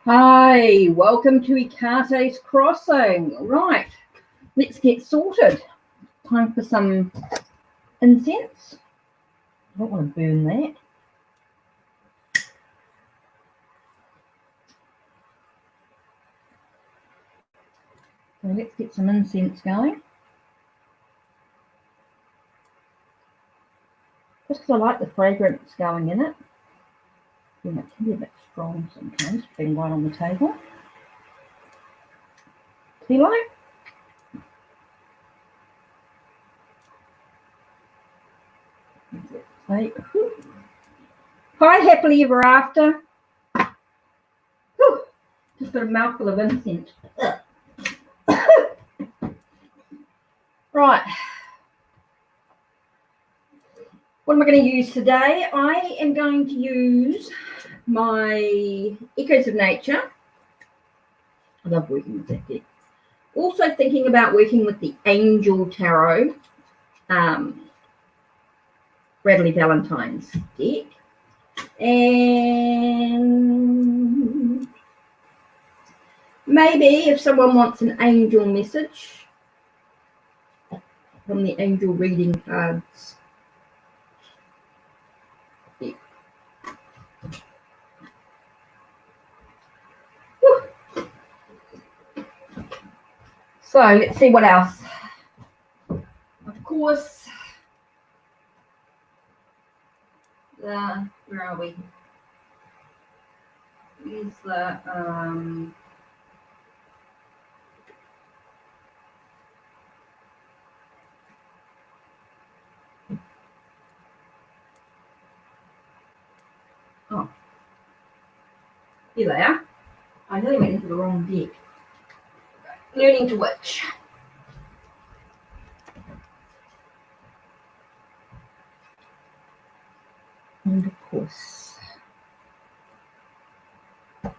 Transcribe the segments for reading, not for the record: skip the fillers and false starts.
Hi, welcome to Ikate's Crossing. Right, let's get sorted. Time for some incense. I don't want to burn that. So let's get some incense going. Just because I like the fragrance going in it. It can be a bit strong sometimes, being right on the table. See like? Hi, happily ever after. Whew, just got a mouthful of incense. Right. What am I going to use today? I am going to use my Echoes of Nature. I love working with that deck. Also thinking about working with the Angel Tarot, Radleigh Valentine's deck. And maybe if someone wants an angel message from the angel reading cards. So let's see what else. Of course, where are we? Here's the oh, here they are. I nearly went into the wrong deck. Learning to Witch. And of course, so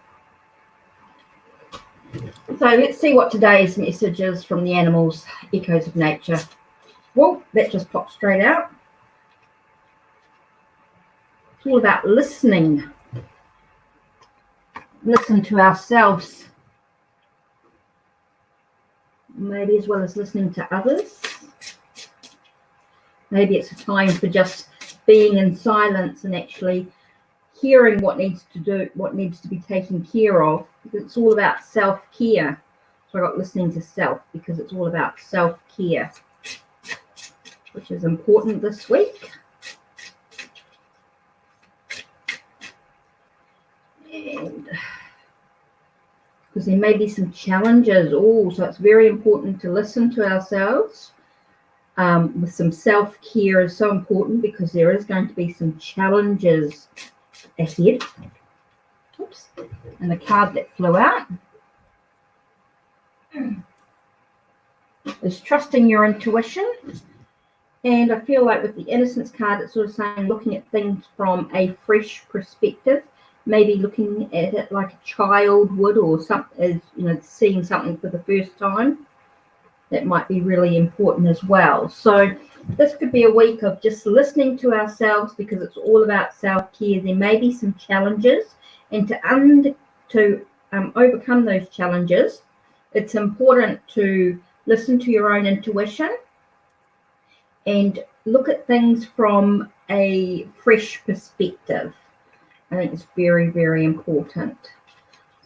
let's see what today's message is from the animals, Echoes of Nature. Well, that just popped straight out. It's all about listening. Listen to ourselves. Maybe as well as listening to others. Maybe it's a time for just being in silence and actually hearing what needs to be taken care of. Because it's all about self-care. So I got listening to self because it's all about self-care, which is important this week. And because there may be some challenges. So it's very important to listen to ourselves. With some self-care is so important because there is going to be some challenges ahead. Oops. And the card that flew out is trusting your intuition. And I feel like with the Innocence card, it's sort of saying looking at things from a fresh perspective. Maybe looking at it like a child would, or something, seeing something for the first time. That might be really important as well. So this could be a week of just listening to ourselves because it's all about self-care. There may be some challenges, and to overcome those challenges, it's important to listen to your own intuition and look at things from a fresh perspective. I think it's very, very important.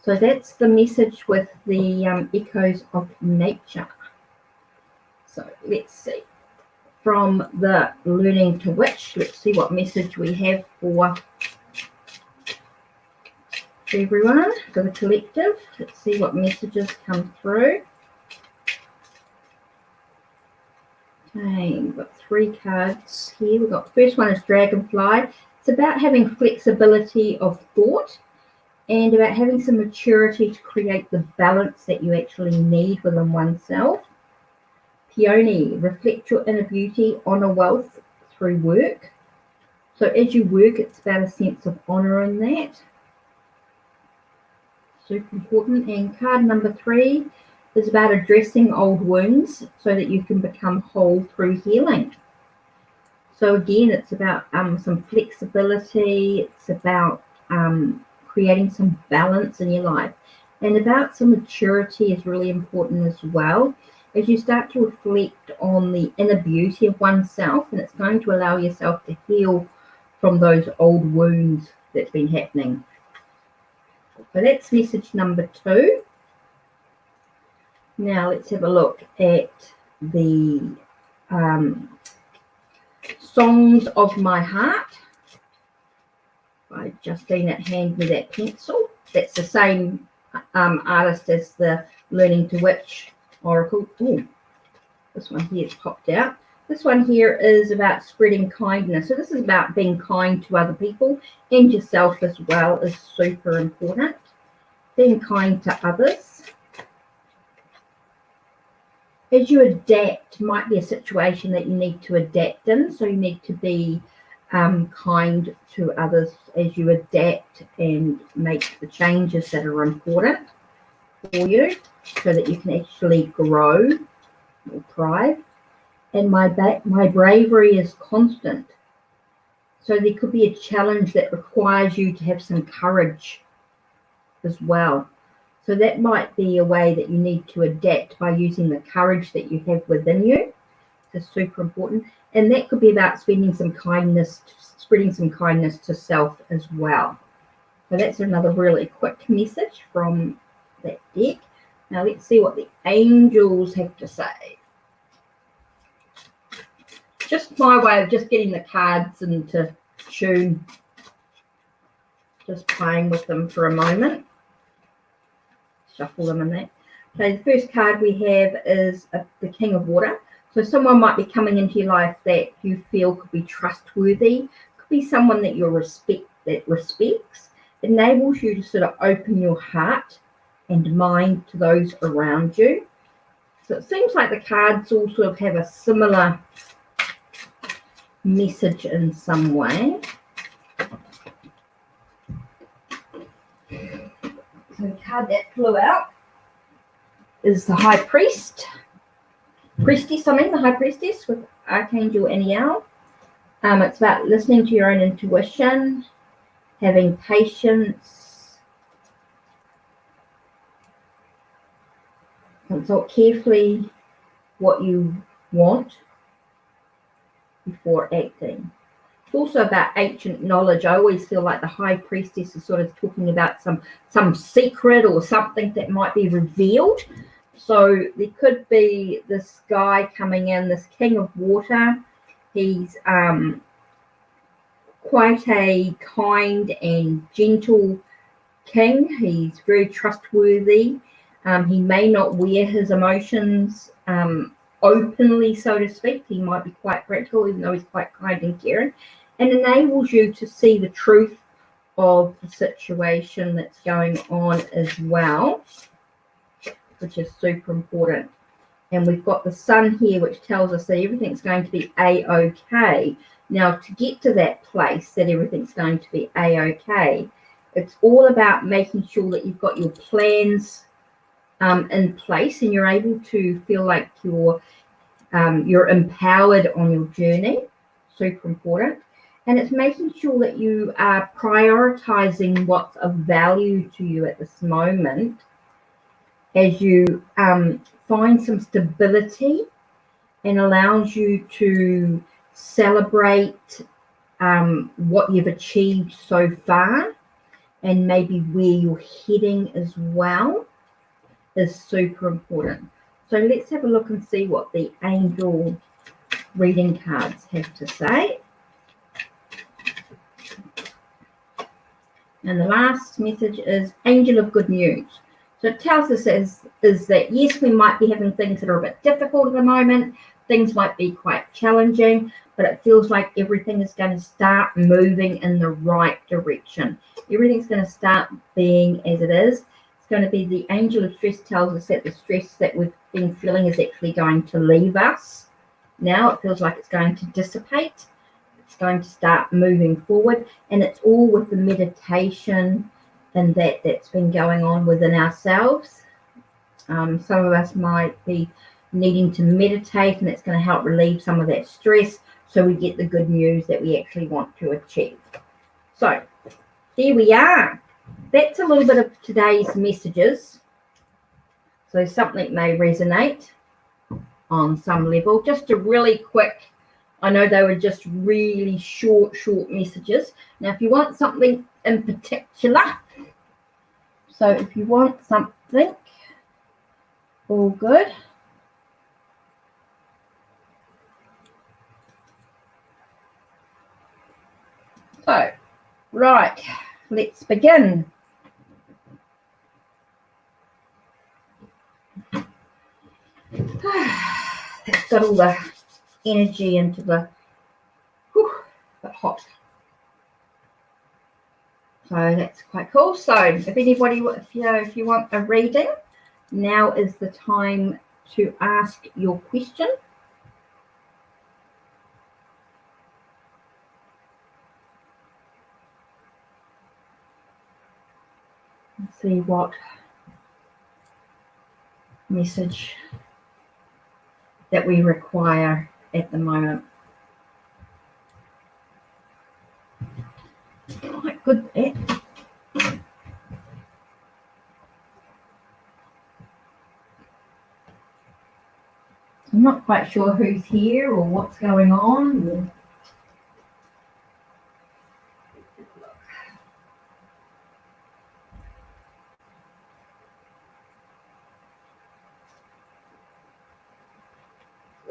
So that's the message with the Echoes of Nature. So let's see. From the Learning to Witch, let's see what message we have for everyone, for the collective. Let's see what messages come through. Okay, we've got 3 cards here. We've got first one is Dragonfly. It's about having flexibility of thought and about having some maturity to create the balance that you actually need within oneself. Peony, reflect your inner beauty, honor wealth through work. So as you work, it's about a sense of honor in that. Super important. And card number 3 is about addressing old wounds so that you can become whole through healing. So again, it's about some flexibility. It's about creating some balance in your life. And about some maturity is really important as well, as you start to reflect on the inner beauty of oneself, and it's going to allow yourself to heal from those old wounds that's been happening. So that's message number 2. Now let's have a look at the Songs of My Heart by Justina Hand Me That Pencil. That's the same artist as the Learning to Witch Oracle. Ooh, this one here has popped out. This one here is about spreading kindness. So this is about being kind to other people and yourself as well, is super important. Being kind to others. As you adapt, might be a situation that you need to adapt in. So you need to be kind to others as you adapt and make the changes that are important for you, so that you can actually grow or thrive. And my bravery is constant. So there could be a challenge that requires you to have some courage as well. So that might be a way that you need to adapt by using the courage that you have within you. It's super important. And that could be about spreading some kindness to self as well. So that's another really quick message from that deck. Now let's see what the angels have to say. Just my way of just getting the cards into tune. Just playing with them for a moment. Shuffle them in that. Okay, the first card we have is the King of Water. So someone might be coming into your life that you feel could be trustworthy. Could be someone that you respects. It enables you to sort of open your heart and mind to those around you. So it seems like the cards all sort of have a similar message in some way. So the card that flew out is the High Priestess, the High Priestess with Archangel Aniel. It's about listening to your own intuition, having patience, consult carefully what you want before acting. It's also about ancient knowledge. I always feel like the High Priestess is sort of talking about some secret or something that might be revealed. So there could be this guy coming in, this King of Water. He's quite a kind and gentle king. He's very trustworthy. He may not wear his emotions openly, so to speak. He might be quite practical, even though he's quite kind and caring, and enables you to see the truth of the situation that's going on as well, which is super important. And we've got the Sun here, which tells us that everything's going to be A-OK. Now, to get to that place that everything's going to be A-OK, it's all about making sure that you've got your plans in place and you're able to feel like you're empowered on your journey. Super important. And it's making sure that you are prioritizing what's of value to you at this moment as you find some stability, and allows you to celebrate what you've achieved so far, and maybe where you're heading as well is super important. So let's have a look and see what the angel reading cards have to say. And the last message is Angel of Good News. So it tells us is that, yes, we might be having things that are a bit difficult at the moment. Things might be quite challenging, but it feels like everything is going to start moving in the right direction. Everything's going to start being as it is. It's going to be the Angel of Stress tells us that the stress that we've been feeling is actually going to leave us. Now it feels like it's going to dissipate. It's going to start moving forward, and it's all with the meditation and that's been going on within ourselves. Some of us might be needing to meditate, and it's going to help relieve some of that stress so we get the good news that we actually want to achieve. So there we are. that's a little bit of today's messages. So something may resonate on some level. Just a really quick, I know they were just really short messages. Now, if you want something in particular, so if you want something, all good. So, right, let's begin. That's got all the energy into the, hot. So that's quite cool. So if anybody, if you want a reading, now is the time to ask your question. Let's see what message that we require at the moment. Quite good there. I'm not quite sure who's here or what's going on.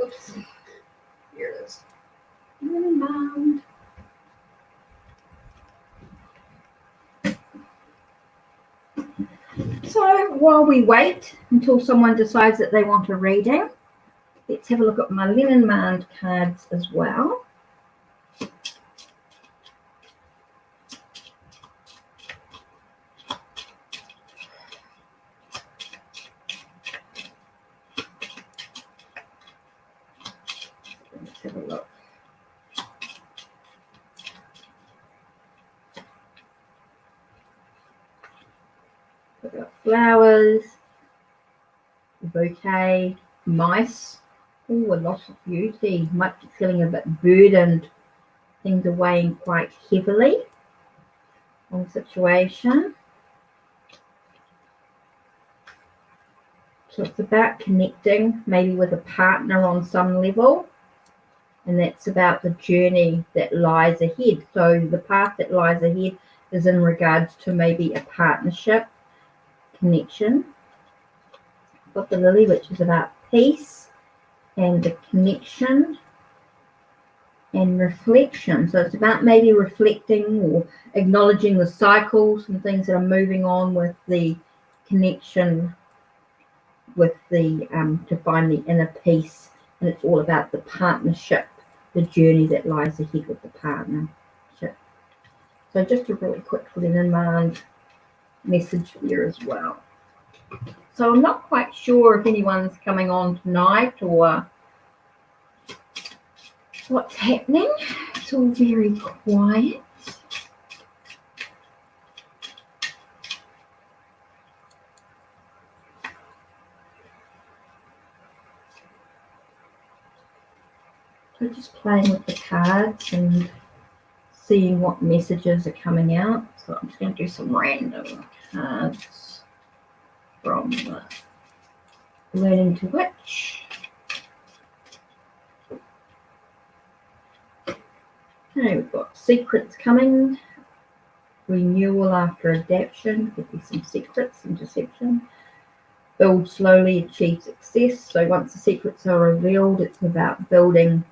Oops. Here it is. Lenormand. So while we wait until someone decides that they want a reading, let's have a look at my Lenormand cards as well. Let's have a look. We've got flowers, a bouquet, mice. Oh, a lot of beauty. Might be feeling a bit burdened. Things are weighing quite heavily on the situation. So it's about connecting maybe with a partner on some level. And that's about the journey that lies ahead. So the path that lies ahead is in regards to maybe a partnership, connection. Got the lily, which is about peace and the connection and reflection. So it's about maybe reflecting or acknowledging the cycles and things that are moving on with the connection with the to find the inner peace. And it's all about the partnership, the journey that lies ahead with the partnership. So just a really quick Lenormand message here as well. So I'm not quite sure if anyone's coming on tonight or what's happening. It's all very quiet. So just playing with the cards and seeing what messages are coming out. So I'm just going to do some random cards from Learning to Witch. Okay, we've got secrets coming, renewal after adaptation, could be some secrets and deception. Build slowly, achieve success. So once the secrets are revealed, it's about building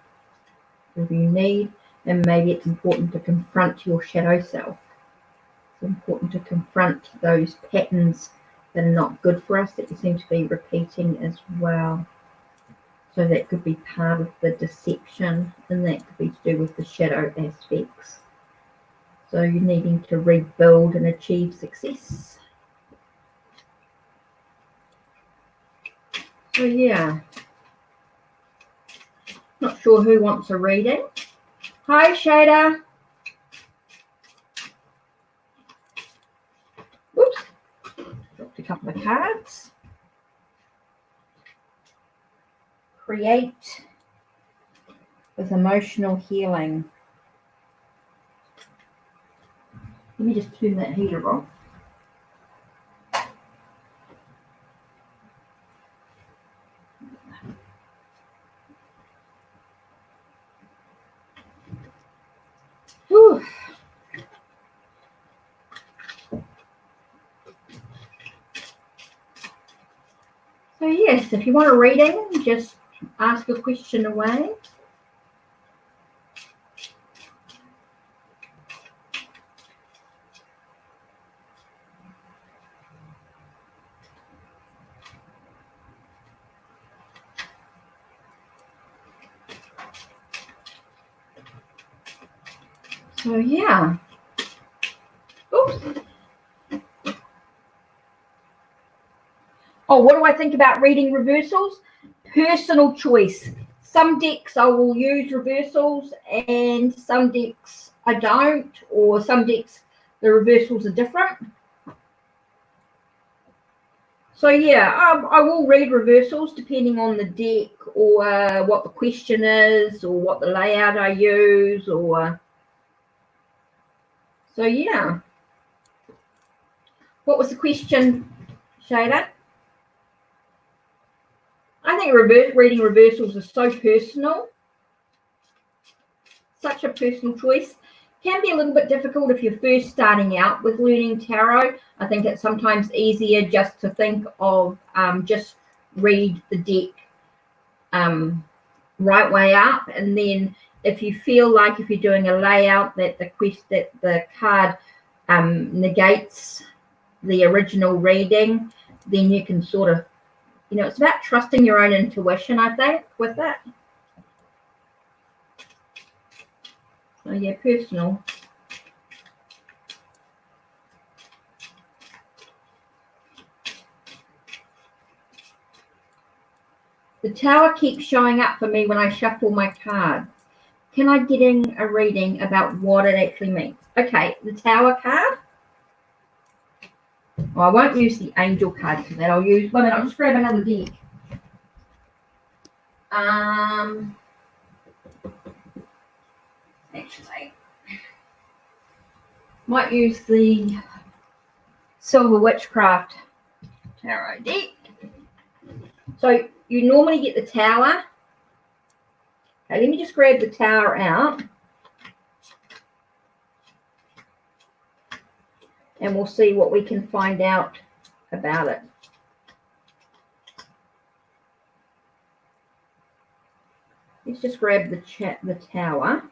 whatever you need, and maybe it's important to confront your shadow self. It's important to confront those patterns that are not good for us that you seem to be repeating as well. So that could be part of the deception, and that could be to do with the shadow aspects. So you're needing to rebuild and achieve success. So yeah, not sure who wants a reading. Hi, Shader. Oops, dropped a couple of cards. Create with emotional healing. Let me just turn that heater off. Whew. So yes, if you want a reading, just ask a question away. So yeah. Oops. Oh, what do I think about reading reversals? Personal choice. Some decks I will use reversals and some decks I don't, or some decks the reversals are different. So yeah, I will read reversals depending on the deck or what the question is or what the layout I use, or so yeah. What was the question, Shada? I think reading reversals is so personal. Such a personal choice. Can be a little bit difficult if you're first starting out with learning tarot. I think it's sometimes easier just to think of just read the deck right way up, and then if you feel like if you're doing a layout that the card negates the original reading, then you can sort of, it's about trusting your own intuition, I think, with that. So yeah, personal. The tower keeps showing up for me when I shuffle my cards. Can I get in a reading about what it actually means? Okay, the tower card. Well, I won't use the angel card for that. I'll just grab another deck. Actually, might use the Silver Witchcraft tarot deck. So you normally get the tower. Okay, let me just grab the tower out. And we'll see what we can find out about it. Let's just grab the tower.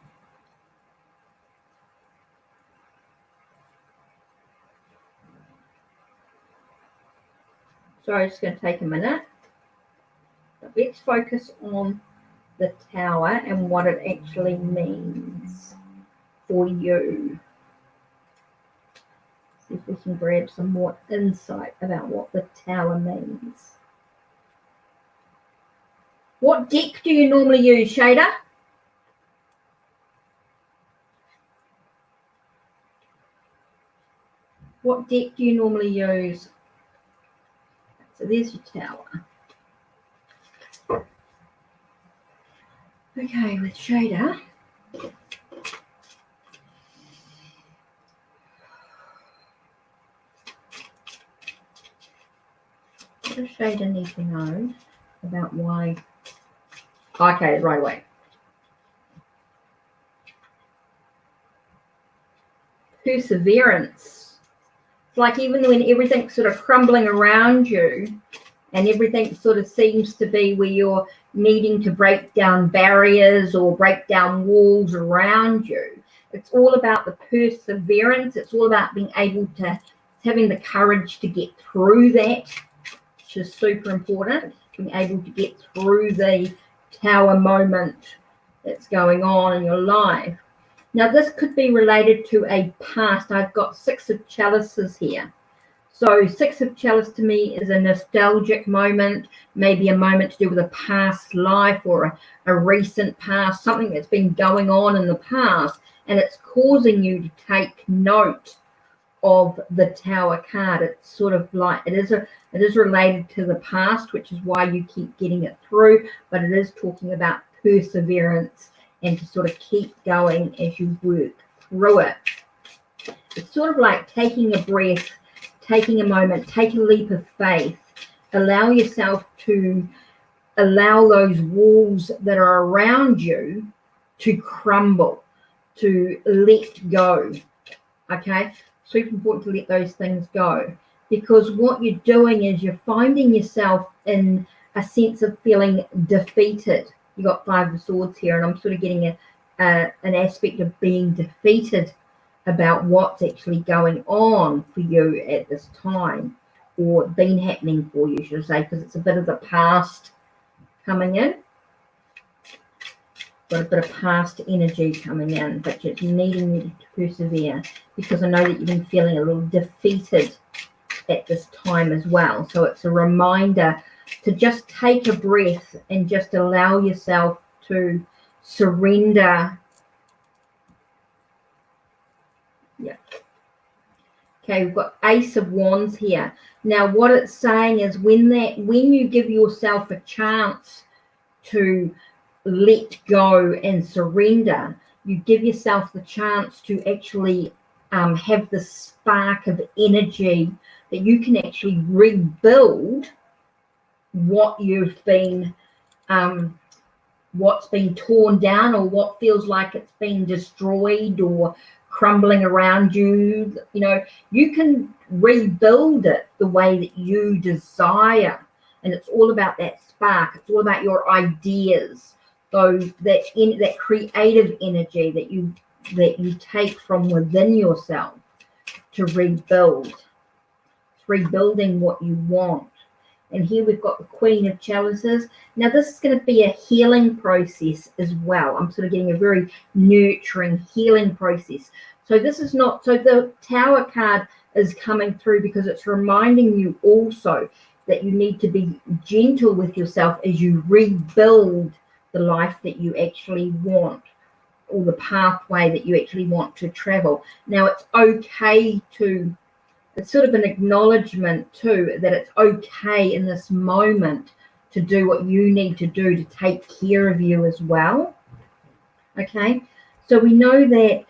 Sorry, it's going to take a minute. But let's focus on the tower and what it actually means for you. See if we can grab some more insight about what the tower means. What deck do you normally use, Shader? What deck do you normally use? So there's your tower. Okay, with Shader. What does Shader need to know about why? Okay, right away. Perseverance. It's like even when everything's sort of crumbling around you and everything sort of seems to be where you're needing to break down barriers or break down walls around you, it's all about the perseverance. It's all about being able to, having the courage to get through that, which is super important, being able to get through the tower moment that's going on in your life. Now, this could be related to a past. I've got 6 of chalices here. So 6 of chalice to me is a nostalgic moment, maybe a moment to do with a past life or a recent past, something that's been going on in the past, and it's causing you to take note of the tower card. It's sort of like it is related to the past, which is why you keep getting it through, but it is talking about perseverance and to sort of keep going as you work through it. It's sort of like taking a breath, taking a moment, take a leap of faith, allow yourself to allow those walls that are around you to crumble, to let go. Okay, super important to let those things go, because what you're doing is you're finding yourself in a sense of feeling defeated. You got 5 of Swords here, and I'm sort of getting an aspect of being defeated about what's actually going on for you at this time, or been happening for you, should I say, because it's a bit of the past coming in. Got a bit of past energy coming in, but you're needing you to persevere, because I know that you've been feeling a little defeated at this time as well. So it's a reminder to just take a breath and just allow yourself to surrender. Yeah. Okay, we've got Ace of Wands here. Now, what it's saying is when you give yourself a chance to let go and surrender, you give yourself the chance to actually have the spark of energy that you can actually rebuild what you've been what's been torn down, or what feels like it's been destroyed or crumbling around you. You know, you can rebuild it the way that you desire, and it's all about that spark. It's all about your ideas, so that creative energy that you take from within yourself to rebuild. It's rebuilding what you want. And here we've got the Queen of Chalices. Now this is going to be a healing process as well. I'm sort of getting a very nurturing healing process. So this is not, so the Tower card is coming through because it's reminding you also that you need to be gentle with yourself as you rebuild the life that you actually want, or the pathway that you actually want to travel. Now it's okay to, it's sort of an acknowledgement too that it's okay in this moment to do what you need to do to take care of you as well. Okay, so we know that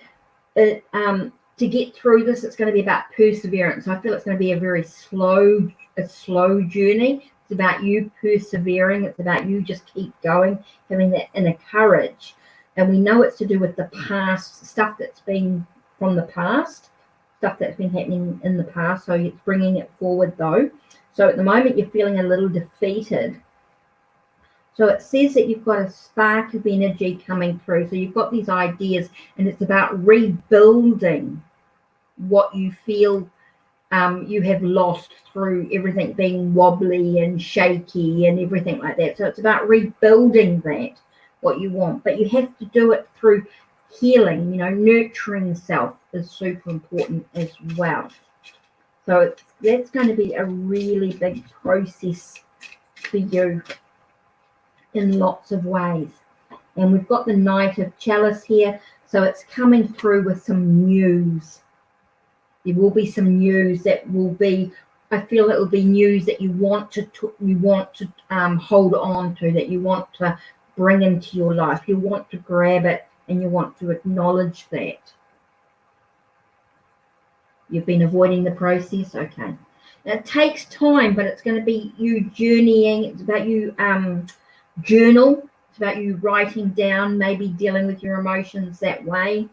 to get through this, it's going to be about perseverance. I feel it's going to be a very slow journey. It's about you persevering. It's about you just keep going, having that inner courage. And we know it's to do with the past, stuff that's been from the past, stuff that's been happening in the past. So it's bringing it forward though. So at the moment you're feeling a little defeated. So it says that you've got a spark of energy coming through. So you've got these ideas, and it's about rebuilding what you feel you have lost through everything being wobbly and shaky and everything like that. So it's about rebuilding that, what you want. But you have to do it through healing. You know, nurturing self is super important as well. So that's going to be a really big process for you in lots of ways. And we've got the Knight of Chalice here, so it's coming through with some news. There will be some news that will be, I feel it will be news that you want to hold on to, that you want to bring into your life. You want to grab it and you want to acknowledge that. You've been avoiding the process. Okay. Now, it takes time, but it's going to be you journeying. It's about you journal. It's about you writing down, maybe dealing with your emotions that way.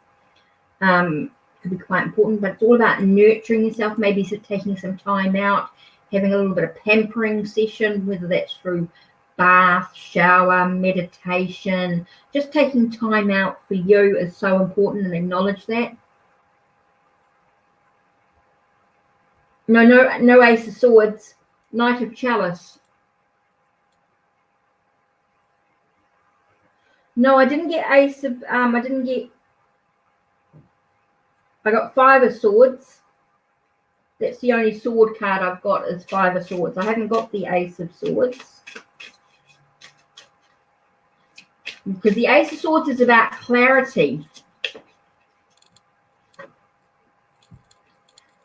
Could be quite important, but it's all about nurturing yourself, maybe taking some time out, having a little bit of pampering session, whether that's through bath, shower, meditation. Just taking time out for you is so important, and acknowledge that. No Ace of Swords, Knight of Chalice. No, I didn't get Ace of, I got 5 of Swords. That's the only sword card I've got is 5 of Swords. I haven't got the Ace of Swords. Because the Ace of Swords is about clarity.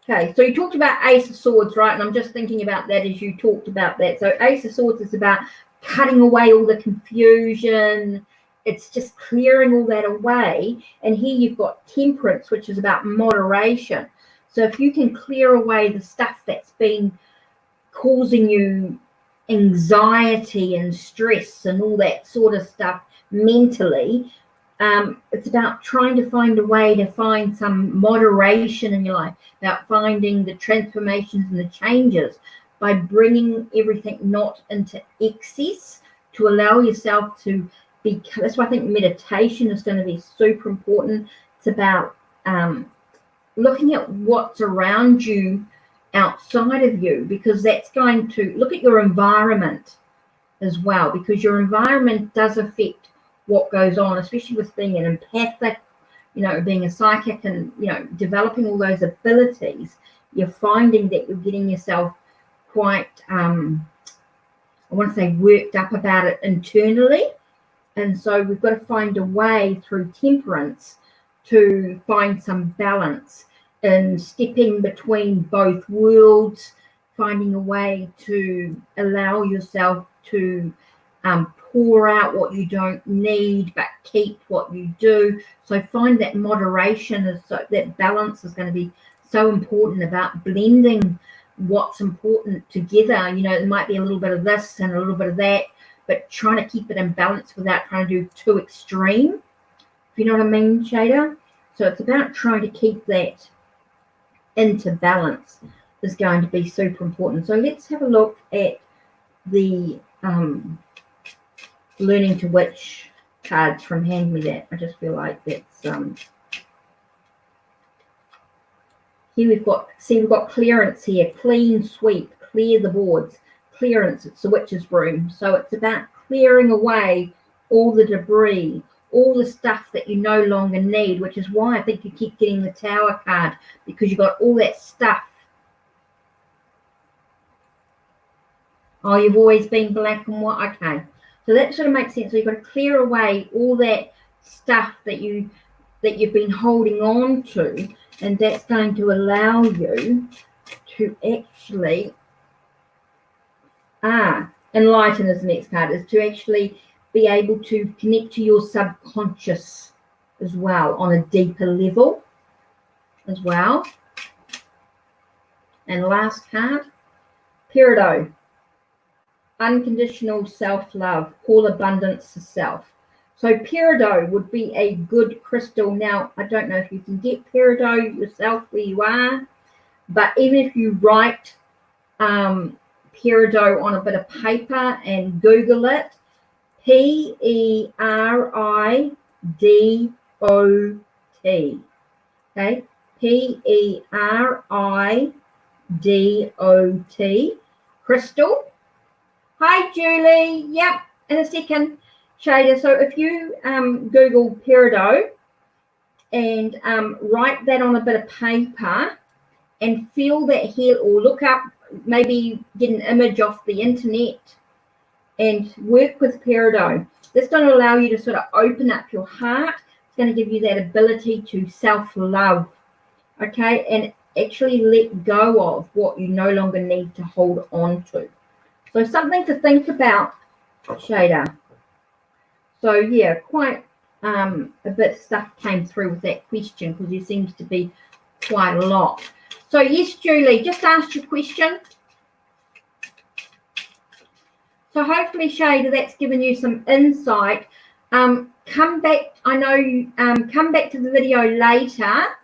Okay, so you talked about Ace of Swords, right? And I'm just thinking about that as you talked about that. So Ace of Swords is about cutting away all the confusion. It's just clearing all that away. And here you've got Temperance, which is about moderation. So if you can clear away the stuff that's been causing you anxiety and stress and all that sort of stuff mentally, It's about trying to find a way to find some moderation in your life, about finding the transformations and the changes by bringing everything not into excess, to allow yourself to be. That's why I think meditation is going to be super important. It's about looking at what's around you, outside of you, because that's going to look at your environment as well, because your environment does affect what goes on, especially with being an empathic, being a psychic, and developing all those abilities. You're finding that you're getting yourself quite I want to say worked up about it internally, and so we've got to find a way through temperance to find some balance in stepping between both worlds, finding a way to allow yourself to pour out what you don't need but keep what you do. So find that moderation, that balance is going to be so important, about blending what's important together. There might be a little bit of this and a little bit of that, but trying to keep it in balance without trying to do too extreme, if you know what I mean, Shader. So it's about trying to keep that into balance is going to be super important. So let's have a look at the Learning to Witch cards from Hand Me That. I just feel like that's here we've got clearance here, clean sweep, clear the boards, clearance. It's the witch's broom. So it's about clearing away all the debris, all the stuff that you no longer need, which is why I think you keep getting the Tower card, because you've got all that stuff. Oh, you've always been black and white. Okay. So that sort of makes sense. So you've got to clear away all that stuff that you've been holding on to, and that's going to allow you to actually enlighten is the next card, is to actually be able to connect to your subconscious as well on a deeper level as well. And last card, Peridot. Unconditional self-love, call abundance to self. So peridot would be a good crystal. Now, I don't know if you can get peridot yourself where you are, but even if you write peridot on a bit of paper and Google it, Peridot, okay, Peridot, crystal. Hi, Julie. Yep, in a second, Shader. So if you Google peridot and write that on a bit of paper and feel that heal, or look up, maybe get an image off the internet and work with peridot. That's going to allow you to sort of open up your heart. It's going to give you that ability to self-love, okay, and actually let go of what you no longer need to hold on to. So something to think about, Shader. So yeah, quite a bit of stuff came through with that question, because there seems to be quite a lot. So yes, Julie, just asked your question. So hopefully, Shader, that's given you some insight. Come back, I know, come back to the video later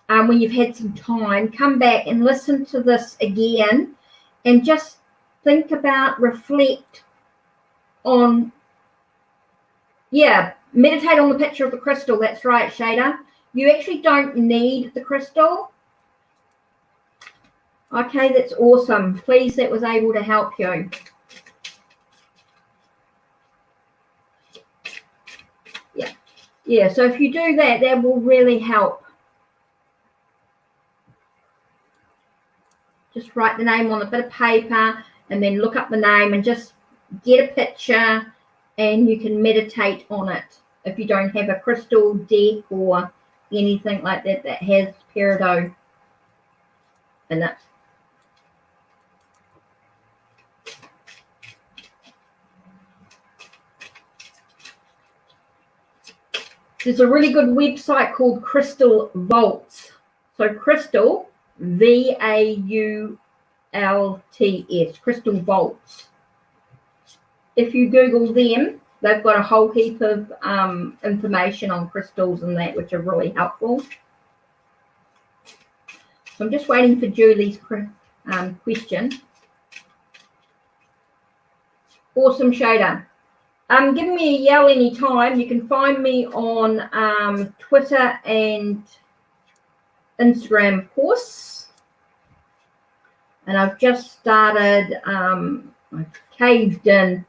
when you've had some time. Come back and listen to this again and just think about, reflect on, meditate on the picture of the crystal. That's right, Shader. You actually don't need the crystal. Okay, that's awesome. Pleased that was able to help you. Yeah, so if you do that, that will really help. Just write the name on a bit of paper and then look up the name and just get a picture, and you can meditate on it. If you don't have a crystal deck or anything like that that has peridot in it. There's a really good website called Crystal Vaults. So Crystal, VAULTS, Crystal Vaults. If you Google them, they've got a whole heap of information on crystals and that, which are really helpful. So I'm just waiting for Julie's question. Awesome, Shader. Give me a yell anytime. You can find me on Twitter and Instagram, of course. And I've just started, I've caved in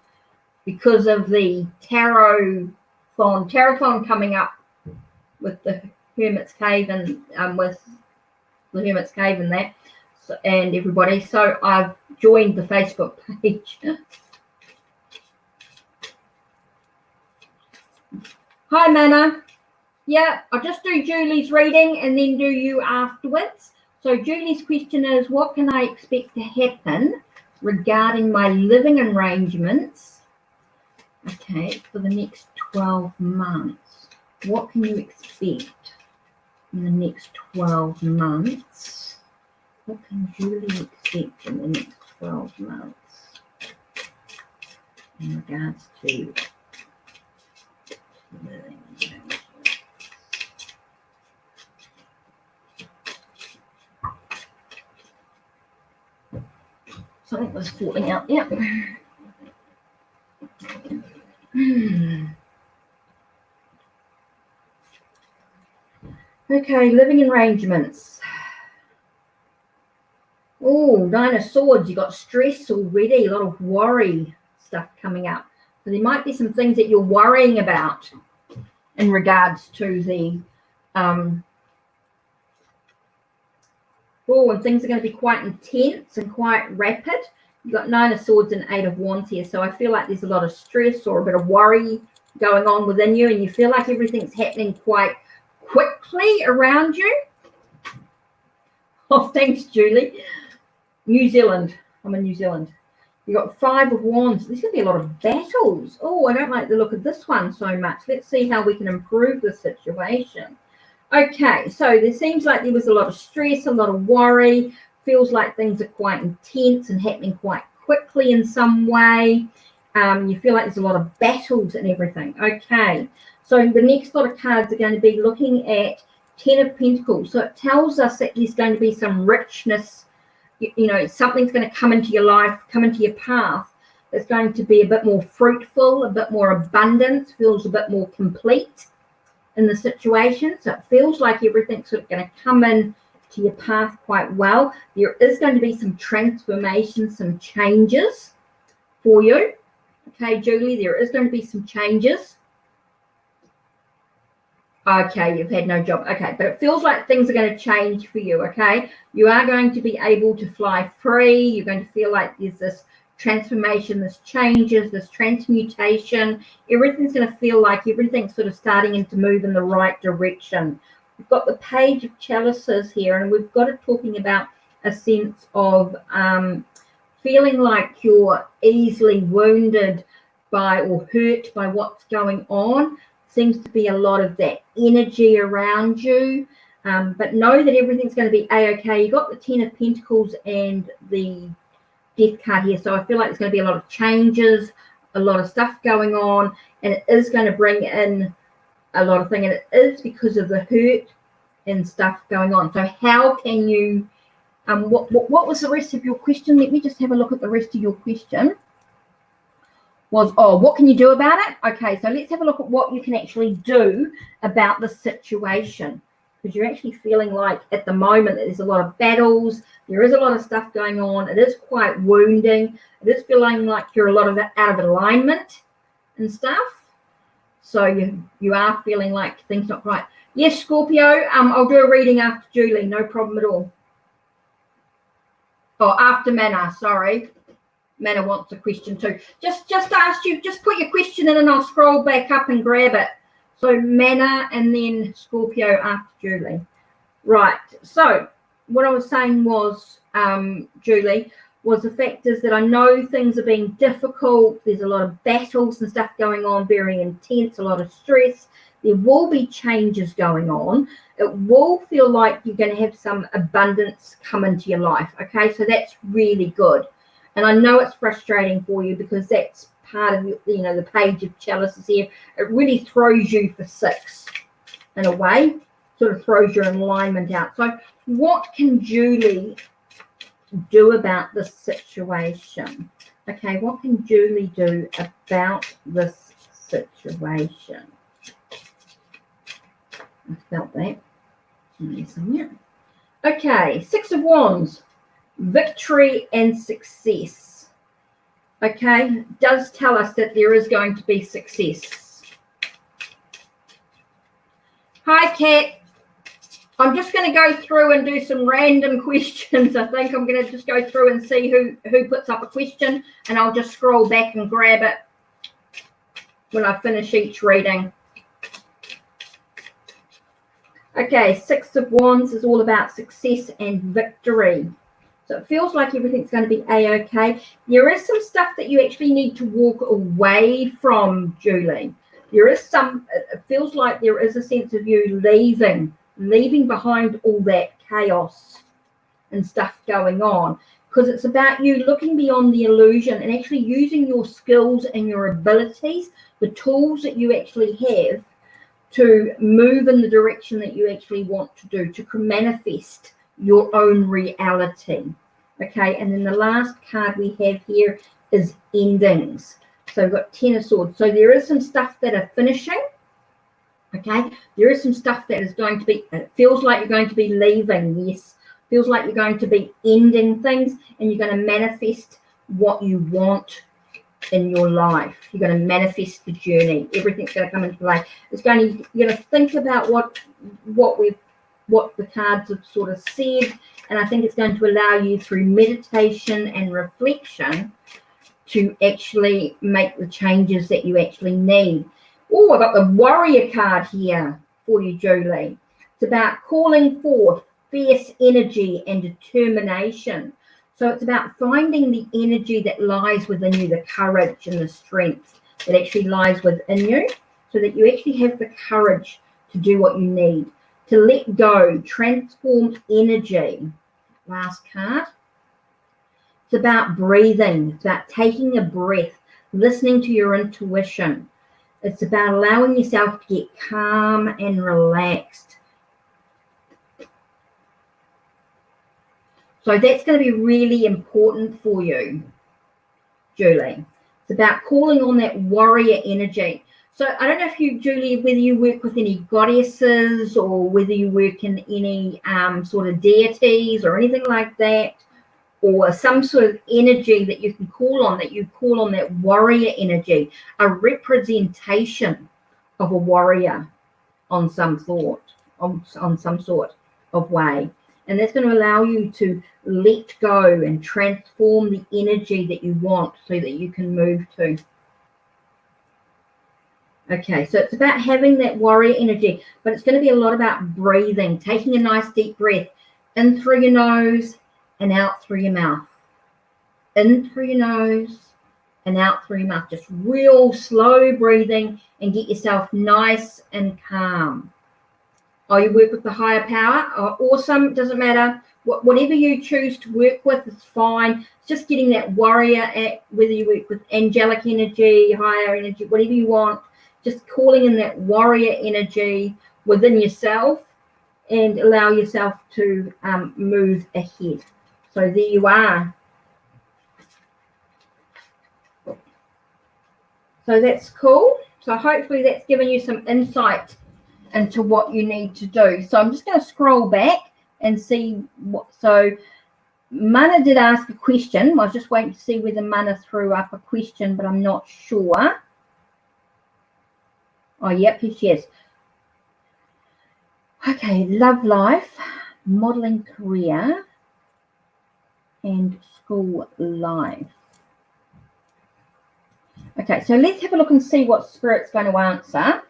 because of the Tarothon coming up with the Hermit's Cave and with the Hermit's Cave and that, so, and everybody. So I've joined the Facebook page. Hi, Mana. Yeah, I'll just do Julie's reading and then do you afterwards. So Julie's question is, what can I expect to happen regarding my living arrangements, okay, for the next 12 months? What can you expect in the next 12 months? What can Julie expect in the next 12 months in regards to living arrangements? Something was falling out there. Okay, living arrangements. Oh, 9 of Swords. You got stress already, a lot of worry stuff coming up. So there might be some things that you're worrying about in regards to the and things are going to be quite intense and quite rapid. You've got 9 of Swords and 8 of Wands here. So I feel like there's a lot of stress or a bit of worry going on within you, and you feel like everything's happening quite quickly around you. Oh, thanks, Julie. New Zealand. I'm in New Zealand. You've got 5 of Wands. There's going to be a lot of battles. Oh, I don't like the look of this one so much. Let's see how we can improve the situation. Okay, so there seems like there was a lot of stress, a lot of worry. Feels like things are quite intense and happening quite quickly in some way. You feel like there's a lot of battles and everything. Okay, so the next lot of cards are going to be looking at 10 of Pentacles. So it tells us that there's going to be some richness. You know, something's going to come into your life, come into your path. That's going to be a bit more fruitful, a bit more abundant, feels a bit more complete in the situation. So it feels like everything's sort of going to come in to your path quite well. There is going to be some transformation, some changes for you. Okay, Julie, there is going to be some changes. Okay, you've had no job. Okay, but it feels like things are going to change for you, okay? You are going to be able to fly free. You're going to feel like there's this transformation, this changes, this transmutation. Everything's going to feel like everything's sort of starting to move in the right direction. We've got the Page of Chalices here, and we've got it talking about a sense of feeling like you're easily wounded by or hurt by what's going on. Seems to be a lot of that energy around you, but know that everything's going to be a-okay. You got the 10 of Pentacles and the Death card here, so I feel like there's going to be a lot of changes, a lot of stuff going on, and it is going to bring in a lot of things, and it is because of the hurt and stuff going on. So how can you what was the rest of your question? Let me just have a look at the rest of your question. What can you do about it? Okay, so let's have a look at what you can actually do about the situation, because you're actually feeling like at the moment there's a lot of battles, there is a lot of stuff going on, it is quite wounding, it is feeling like you're a lot of out of alignment and stuff. So you are feeling like things not right. Yes, Scorpio, I'll do a reading after Julie, no problem at all. Oh, after Mana, sorry. Mana wants a question too. Just ask you, just put your question in and I'll scroll back up and grab it. So Mana and then Scorpio after Julie. Right. So what I was saying was, Julie, was the fact is that I know things are being difficult. There's a lot of battles and stuff going on, very intense, a lot of stress. There will be changes going on. It will feel like you're going to have some abundance come into your life. Okay, so that's really good. And I know it's frustrating for you because that's part of, you know, the page of chalices here, it really throws you for 6 in a way, sort of throws your alignment out. So what can Julie do about this situation? Okay, what can Julie do about this situation? I felt that. Okay, 6 of Wands, victory and success. Okay, does tell us that there is going to be success. Hi, Kat. I'm just going to go through and do some random questions. I think I'm going to just go through and see who puts up a question, and I'll just scroll back and grab it when I finish each reading. Okay, 6 of Wands is all about success and victory. So it feels like everything's going to be a-okay. There is some stuff that you actually need to walk away from, Julie. There is some, it feels like there is a sense of you leaving behind all that chaos and stuff going on, because it's about you looking beyond the illusion and actually using your skills and your abilities, the tools that you actually have, to move in the direction that you actually want to do, to manifest your own reality. Okay, and then the last card we have here is endings. So we've got 10 of Swords. So there is some stuff that are finishing. Okay, there is some stuff that is going to be, it feels like you're going to be leaving. Yes, feels like you're going to be ending things, and you're going to manifest what you want in your life. You're going to manifest the journey. Everything's going to come into play. It's going to, you're going to think about what the cards have sort of said, and I think it's going to allow you through meditation and reflection to actually make the changes that you actually need. Oh, I've got the Warrior card here for you, Julie. It's about calling forth fierce energy and determination. So it's about finding the energy that lies within you, the courage and the strength that actually lies within you, so that you actually have the courage to do what you need, to let go, transform energy. Last card. It's about breathing. It's about taking a breath, listening to your intuition. It's about allowing yourself to get calm and relaxed. So that's going to be really important for you, Julie. It's about calling on that warrior energy. So I don't know if you, Julie, whether you work with any goddesses or whether you work in any sort of deities or anything like that, or some sort of energy that you can call on, that you call on that warrior energy, a representation of a warrior on some sort of way. And that's going to allow you to let go and transform the energy that you want so that you can move to. Okay, so it's about having that warrior energy, but it's going to be a lot about breathing, taking a nice deep breath in through your nose and out through your mouth. In through your nose and out through your mouth. Just real slow breathing and get yourself nice and calm. Oh, you work with the higher power? Oh, awesome. Doesn't matter. Whatever you choose to work with is fine. It's just getting that warrior, whether you work with angelic energy, higher energy, whatever you want. Just calling in that warrior energy within yourself and allow yourself to move ahead. So there you are. So that's cool. So hopefully that's given you some insight into what you need to do. So I'm just going to scroll back and see what. So Mana did ask a question. I was just waiting to see whether Mana threw up a question, but I'm not sure. Oh, yep, yes. Okay, love life, modeling career, and school life. Okay, so let's have a look and see what Spirit's going to answer.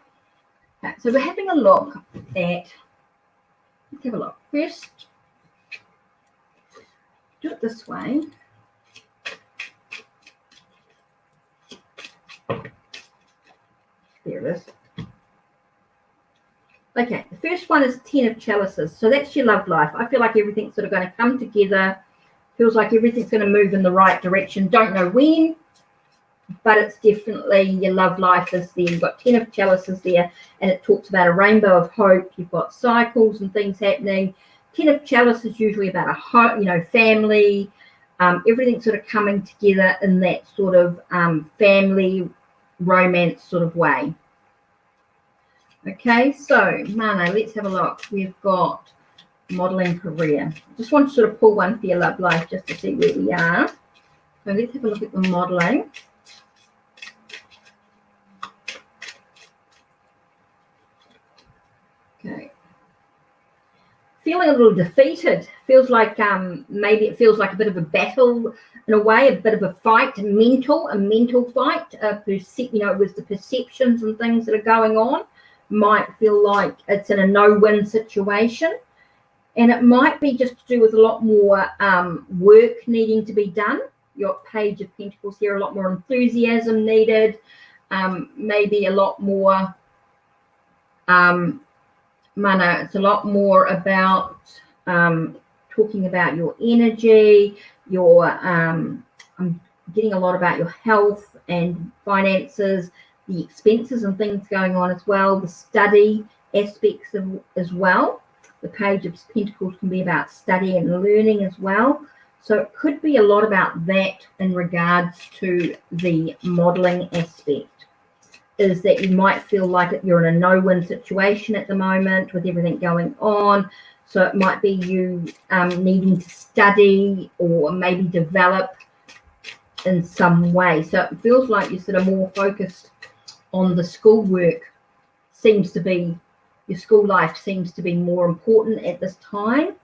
Okay, so we're having a look at, let's have a look. First, do it this way. There it is. Okay, the first one is 10 of Chalices. So that's your love life. I feel like everything's sort of going to come together. Feels like everything's going to move in the right direction. Don't know when. but it's definitely your love life is there. You've got 10 of chalices there, and it talks about a rainbow of hope. You've got cycles and things happening. 10 of chalices is usually about a hope, family, everything sort of coming together in that sort of family romance sort of way. Okay, so Mana, let's have a look. We've got modelling career. Just want to sort of pull one for your love life just to see where we are. So let's have a look at the modelling. Okay. Feeling a little defeated. Feels like maybe it feels like a bit of a battle in a way, a bit of a fight, a mental fight. It was the perceptions and things that are going on. Might feel like it's in a no-win situation, and it might be just to do with a lot more work needing to be done. Your Page of Pentacles here, a lot more enthusiasm needed, maybe a lot more Mana, it's a lot more about talking about your energy, I'm getting a lot about your health and finances, the expenses and things going on as well, the study aspects as well. The Page of Pentacles can be about study and learning as well. So it could be a lot about that in regards to the modelling aspect. Is that you might feel like you're in a no-win situation at the moment with everything going on. So it might be you needing to study or maybe develop in some way. So it feels like you're sort of more focused on the schoolwork. Your school life seems to be more important at this time.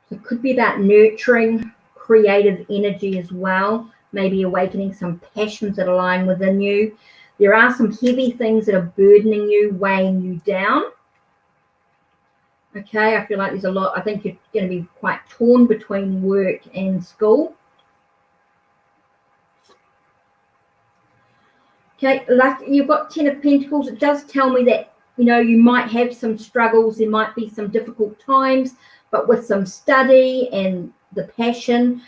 So it could be about nurturing creative energy as well, maybe awakening some passions that are lying within you. There are some heavy things that are burdening you, weighing you down. Okay, I feel like there's a lot. I think you're going to be quite torn between work and school. Okay, like you've got 10 of Pentacles. It does tell me that, you might have some struggles. There might be some difficult times, but with some study and the passion,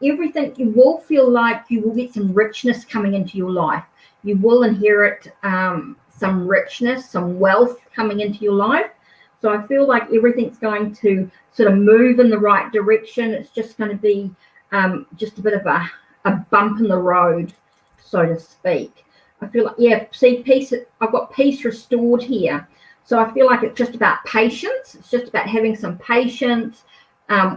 everything, you will feel like you will get some richness coming into your life. You will inherit some richness, some wealth coming into your life. So I feel like everything's going to sort of move in the right direction. It's just going to be just a bit of a bump in the road, so to speak. I feel like, see, peace. I've got peace restored here. So I feel like it's just about patience. It's just about having some patience.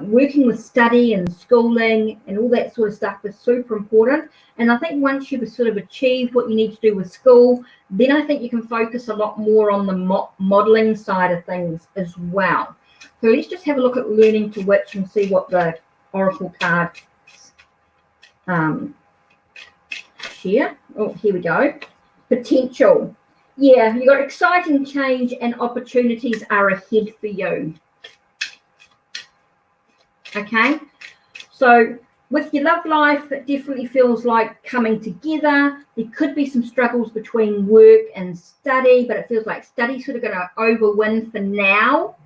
Working with study and schooling and all that sort of stuff is super important. And I think once you've sort of achieved what you need to do with school, then I think you can focus a lot more on the modelling side of things as well. So let's just have a look at learning to witch and see what the oracle card share. Oh, here we go. Potential. Yeah, you've got exciting change and opportunities are ahead for you. Okay, so with your love life, it definitely feels like coming together. There could be some struggles between work and study, but it feels like study's sort of going to overwin for now.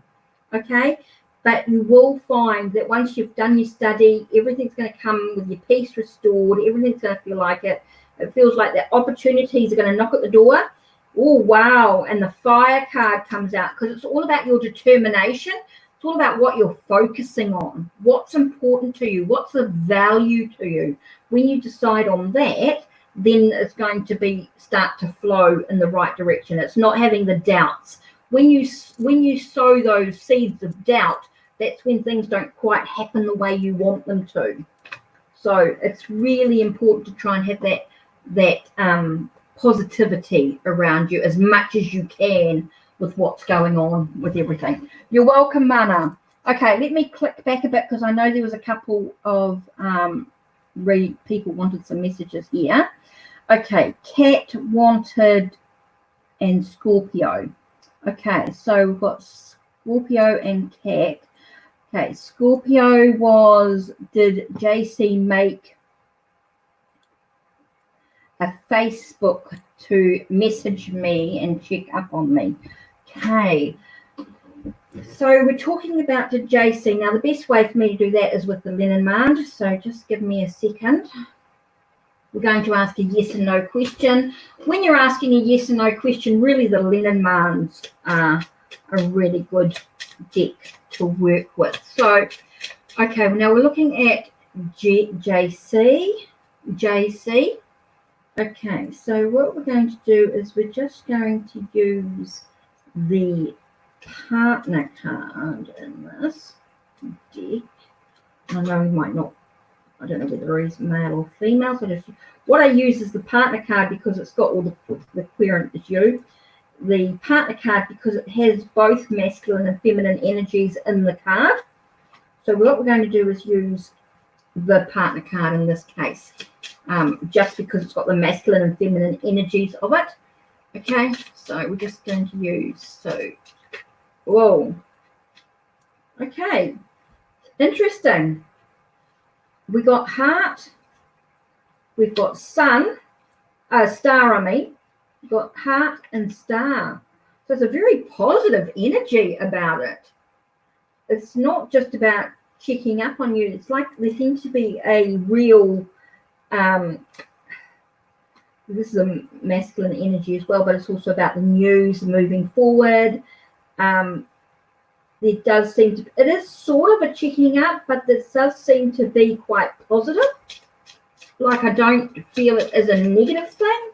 Okay, but you will find that once you've done your study, everything's going to come with your peace restored. Everything's going to feel like it. It feels like the opportunities are going to knock at the door. Oh, wow. And the fire card comes out because it's all about your determination. It's all about what you're focusing on, what's important to you, what's of value to you. When you decide on that, then it's going to start to flow in the right direction. It's not having the doubts. When you sow those seeds of doubt, that's when things don't quite happen the way you want them to. So it's really important to try and have that positivity around you as much as you can with what's going on with everything. You're welcome, Mana. Okay, let me click back a bit because I know there was a couple of people wanted some messages here. Okay, Cat wanted and Scorpio. Okay, so we've got Scorpio and Cat. Okay, Scorpio did JC make a Facebook to message me and check up on me? Okay, so we're talking about the JC. Now, the best way for me to do that is with the Lenormand, so just give me a second. We're going to ask a yes and no question. When you're asking a yes and no question, really the Lenormands are a really good deck to work with. So, okay, now we're looking at JC. Okay, so what we're going to do is we're just going to use the partner card in this deck. I know we might not, I don't know whether he's male or female, so just what I use is the partner card because it's got all the querent is you. The partner card because it has both masculine and feminine energies in the card. So what we're going to do is use the partner card in this case, just because it's got the masculine and feminine energies of it. Okay, so we're just going to use, so, whoa. Okay, interesting. We got heart, we've got sun, star, I mean. We've got heart and star. So it's a very positive energy about it. It's not just about checking up on you. It's like there seems to be a real, this is a masculine energy as well, but it's also about the news, moving forward. There does seem to, it is sort of a checking up, but this does seem to be quite positive. Like I don't feel it as a negative thing.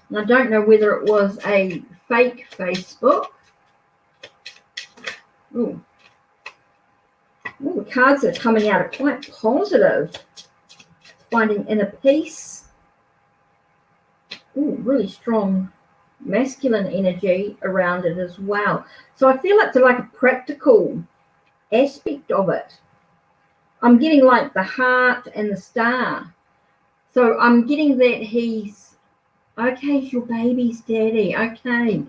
And I don't know whether it was a fake Facebook. Oh, all the cards that are coming out are quite positive. Finding inner peace. Oh, really strong masculine energy around it as well. So I feel it's like a practical aspect of it. I'm getting like the heart and the star. So I'm getting that he's, okay, he's your baby's daddy. Okay.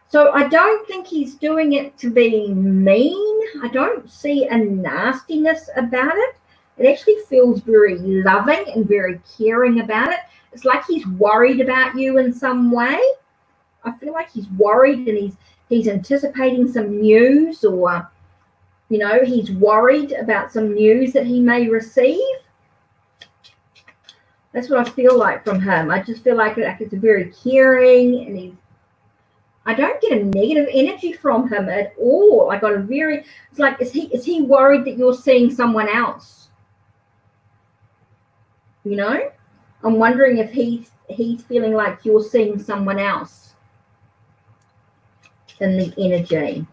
So I don't think he's doing it to be mean. I don't see a nastiness about it. It actually feels very loving and very caring about it. It's like he's worried about you in some way. I feel like he's worried and he's anticipating some news, or, you know, he's worried about some news that he may receive. That's what I feel like from him. I just feel like it's very caring, and I don't get a negative energy from him at all. I got a very, it's like, is he worried that you're seeing someone else? You know, I'm wondering if he's feeling like you're seeing someone else in the energy.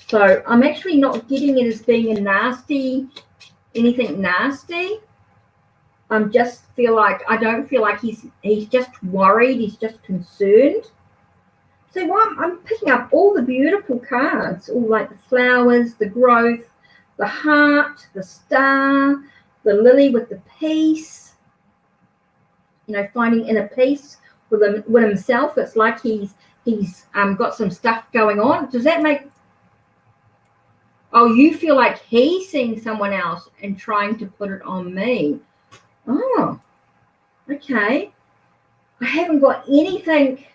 So I'm actually not getting it as being a nasty, anything nasty. I just feel like, I don't feel like he's just worried, he's just concerned. So I'm picking up all the beautiful cards, all like the flowers, the growth, the heart, the star, the lily with the peace, you know, finding inner peace with himself. It's like he's got some stuff going on. Does that make, oh, you feel like he's seeing someone else and trying to put it on me. Oh, okay. I haven't got anything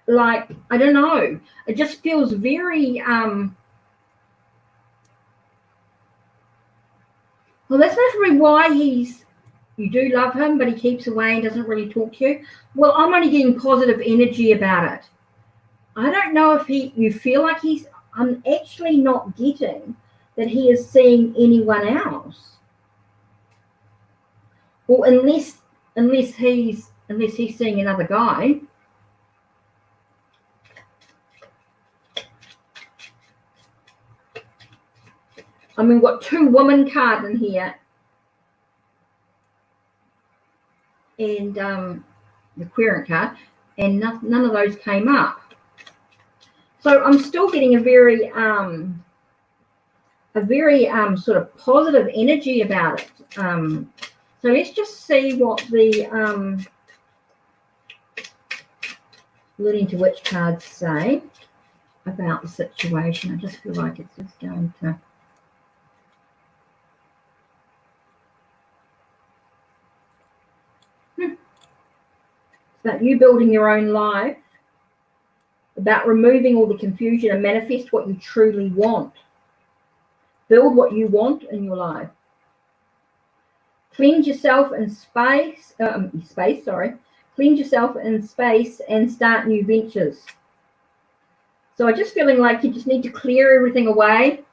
like, I don't know. It just feels very, well, that's not really why you do love him, but he keeps away and doesn't really talk to you. Well, I'm only getting positive energy about it. I don't know if you feel like I'm actually not getting that he is seeing anyone else. Well, unless he's seeing another guy. I mean, we've got two women cards in here. And the querent card, and none of those came up. So I'm still getting a very sort of positive energy about it. So let's just see what the leading to which cards say about the situation. I just feel like it's just going to. About you building your own life, about removing all the confusion and manifest what you truly want. Build what you want in your life. Cleanse yourself in space. Cleanse yourself in space and start new ventures. So I'm just feeling like you just need to clear everything away.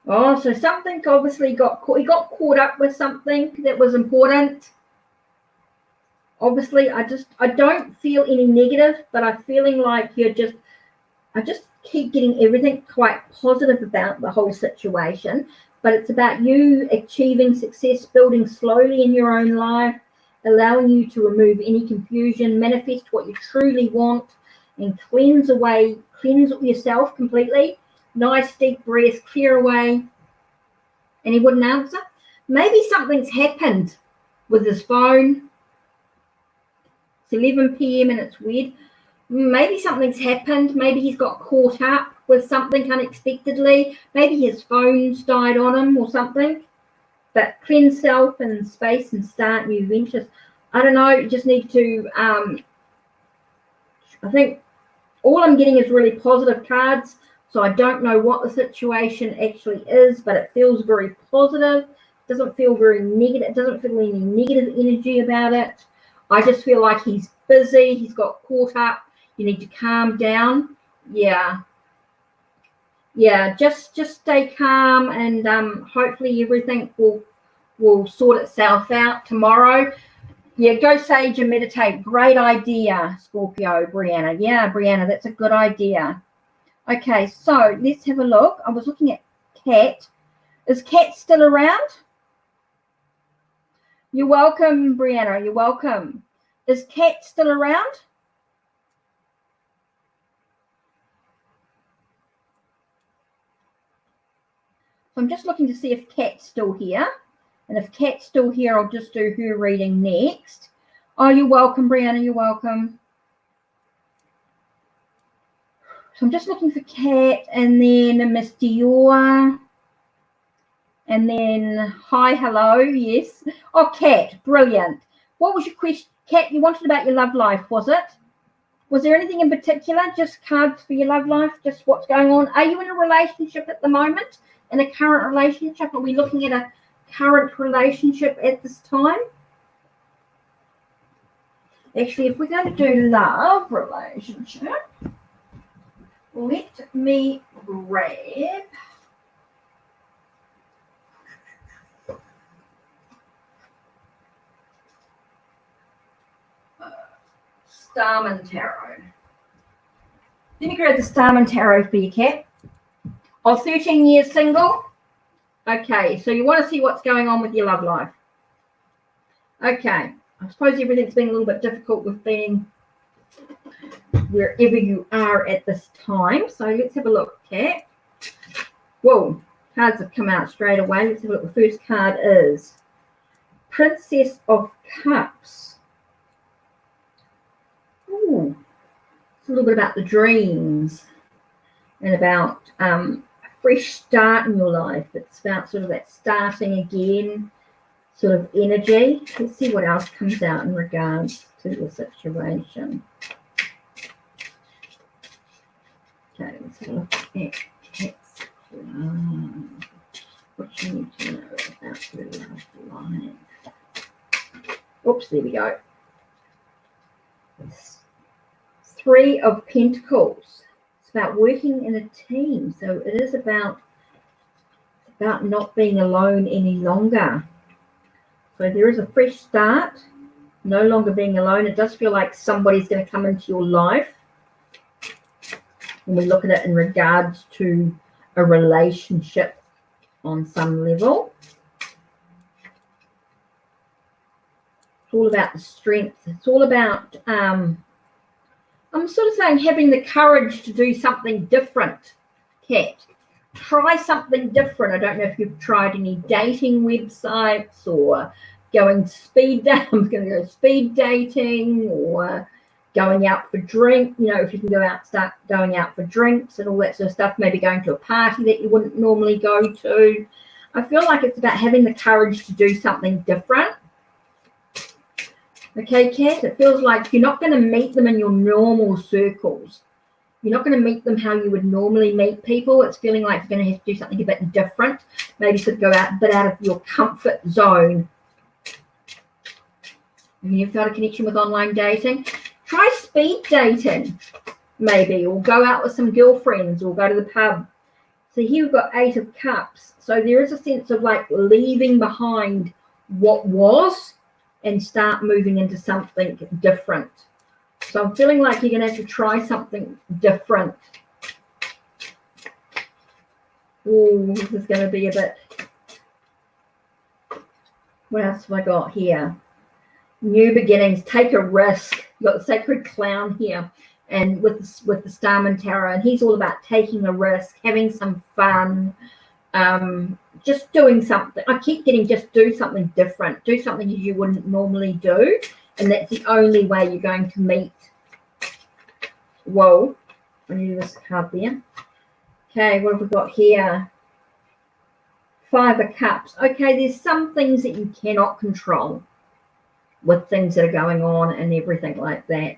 Oh, so something obviously he got caught up with something that was important. Obviously, I don't feel any negative, but I'm feeling like I just keep getting everything quite positive about the whole situation. But it's about you achieving success, building slowly in your own life, allowing you to remove any confusion, manifest what you truly want, and cleanse yourself completely. Nice deep breath, clear away. And he wouldn't answer. Maybe something's happened with his phone. It's 11 p.m. and it's weird. Maybe something's happened. Maybe he's got caught up with something unexpectedly. Maybe his phone's died on him or something. But cleanse self and space and start new ventures. I don't know. You just need to, I think all I'm getting is really positive cards. So I don't know what the situation actually is, but it feels very positive. It doesn't feel very negative. It doesn't feel any negative energy about it. I just feel like he's busy. He's got caught up. You need to calm down. Yeah, just stay calm, and hopefully everything will sort itself out tomorrow. Yeah, go sage and meditate. Great idea, Scorpio. Brianna. Yeah, Brianna, that's a good idea. Okay, so let's have a look. I was looking at Kat. Is Kat still around? You're welcome, Brianna. You're welcome. Is Kat still around? So I'm just looking to see if Kat's still here. And if Kat's still here, I'll just do her reading next. Oh, you're welcome, Brianna. You're welcome. So I'm just looking for Kat, and then Miss Dior, and then hi, hello, yes. Oh, Kat, brilliant. What was your question? Kat, you wanted about your love life, was it? Was there anything in particular? Just cards for your love life? Just what's going on? Are you in a relationship at the moment? In a current relationship? Are we looking at a current relationship at this time? Actually, if we're going to do love relationship, let me grab Starman Tarot. Let me grab the Starman Tarot for you, Kat. Oh, 13 years single. Okay, so you want to see what's going on with your love life. Okay, I suppose everything's been a little bit difficult with being wherever you are at this time. So let's have a look, Kat. Whoa, cards have come out straight away. Let's have a look. The first card is Princess of Cups. Ooh, it's a little bit about the dreams and about a fresh start in your life. It's about sort of that starting again sort of energy. Let's see what else comes out in regards to the situation. Okay, let's have a look at Kat's what you need to know about your love life. Oops, there we go. 3 of Pentacles. It's about working in a team. So it is about not being alone any longer. So there is a fresh start, no longer being alone. It does feel like somebody's going to come into your life. When we look at it in regards to a relationship on some level. It's all about the strength. It's all about, I'm sort of saying having the courage to do something different, Kat. Try something different. I don't know if you've tried any dating websites or going speed dating or going out for drink. You know, if you can start going out for drinks and all that sort of stuff. Maybe going to a party that you wouldn't normally go to. I feel like it's about having the courage to do something different. Okay, Kat, it feels like you're not going to meet them in your normal circles. You're not going to meet them how you would normally meet people. It's feeling like you're going to have to do something a bit different. Maybe sort of go out a bit out of your comfort zone. And you've got a connection with online dating. Try speed dating, maybe, or go out with some girlfriends or go to the pub. So here we've got 8 of Cups. So there is a sense of like leaving behind what was and start moving into something different. So I'm feeling like you're going to have to try something different. Oh, this is going to be a bit... What else have I got here? New beginnings. Take a risk. You've got the Sacred Clown here. And with the Starman Tarot. And he's all about taking a risk, having some fun, just doing something. I keep getting just do something different. Do something you wouldn't normally do. And that's the only way you're going to meet. Whoa. I need this card there. Okay, what have we got here? 5 of Cups. Okay, there's some things that you cannot control with things that are going on and everything like that.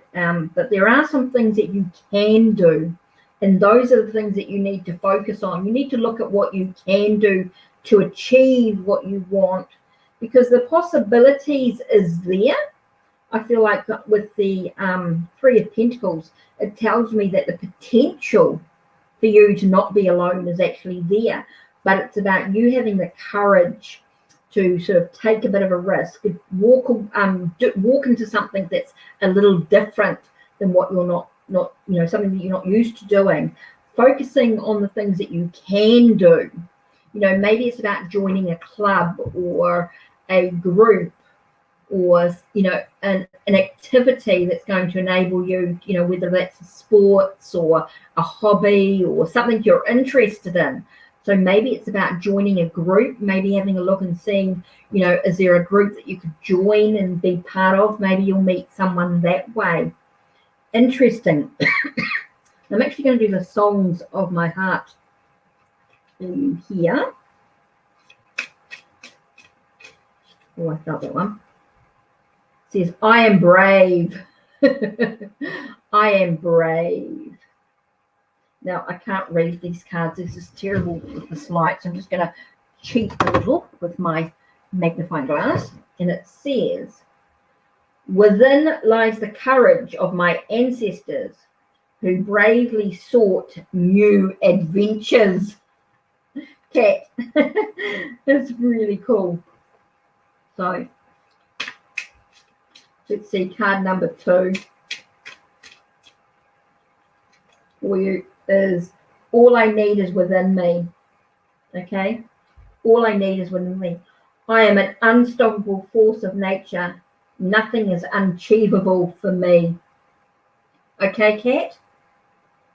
But there are some things that you can do. And those are the things that you need to focus on. You need to look at what you can do to achieve what you want. Because the possibilities is there. I feel like with the 3 of Pentacles, it tells me that the potential for you to not be alone is actually there. But it's about you having the courage to sort of take a bit of a risk, walk into something that's a little different than what you're not something that you're not used to doing. Focusing on the things that you can do. Maybe it's about joining a club or a group, or an activity that's going to enable you, whether that's sports or a hobby or something you're interested in. So maybe it's about joining a group, maybe having a look and seeing, is there a group that you could join and be part of? Maybe you'll meet someone that way. Interesting. I'm actually going to do the Songs of My Heart in here. Oh, I felt that one. It says, I am brave. I am brave. Now, I can't read these cards. This is terrible with this light. So I'm just going to cheat a little with my magnifying glass. And it says, within lies the courage of my ancestors who bravely sought new adventures. Cat. That's really cool. So, let's see, card number 2 for you is all I need is within me. Okay? All I need is within me. I am an unstoppable force of nature. Nothing is unachievable for me. Okay, Kat?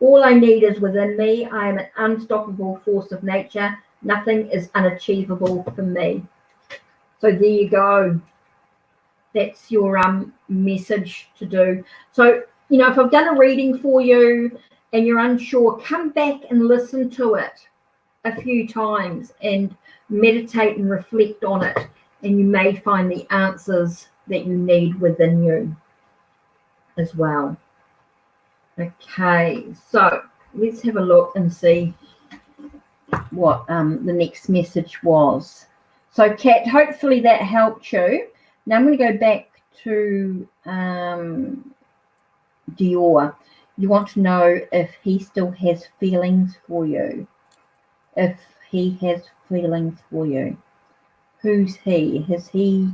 All I need is within me. I am an unstoppable force of nature. Nothing is unachievable for me. So there you go. That's your message to do. So, if I've done a reading for you and you're unsure, come back and listen to it a few times and meditate and reflect on it, and you may find the answers that you need within you as well. Okay, so let's have a look and see what the next message was. So, Kat, hopefully that helped you. Now I'm going to go back to Dior. You want to know if he still has feelings for you. If he has feelings for you. Who's he? Has he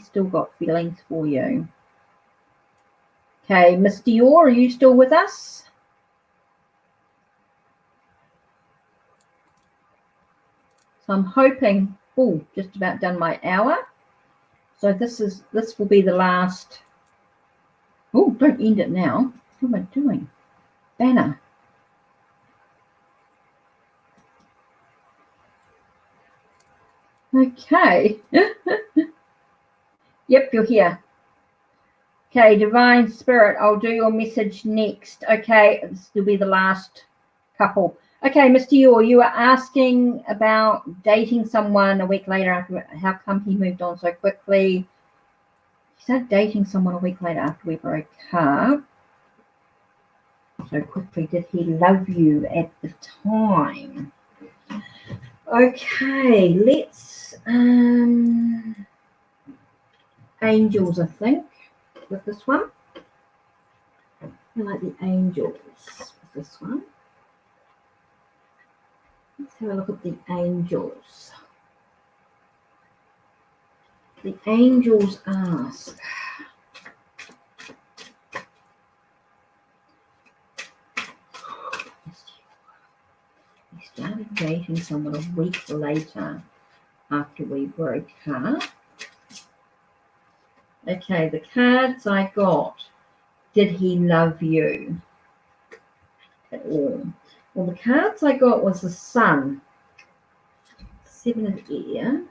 still got feelings for you? Okay, Miss Dior, are you still with us? So I'm hoping, just about done my hour. So this will be the last. Oh, don't end it now. What am I doing? Banner. Okay. Yep, you're here. Okay, Divine Spirit, I'll do your message next. Okay, this will be the last couple. Okay, Mr. You were asking about dating someone a week later after. How come he moved on so quickly? He started dating someone a week later after we broke up. exactly did he love you at the time? Okay, let's angels, I think, with this one. I like the angels with this one. Let's have a look at the angels. The angels ask, we started dating someone a week later after we broke up. Okay, the cards I got, did he love you at all? Well, the cards I got was the Sun, Seven of Air,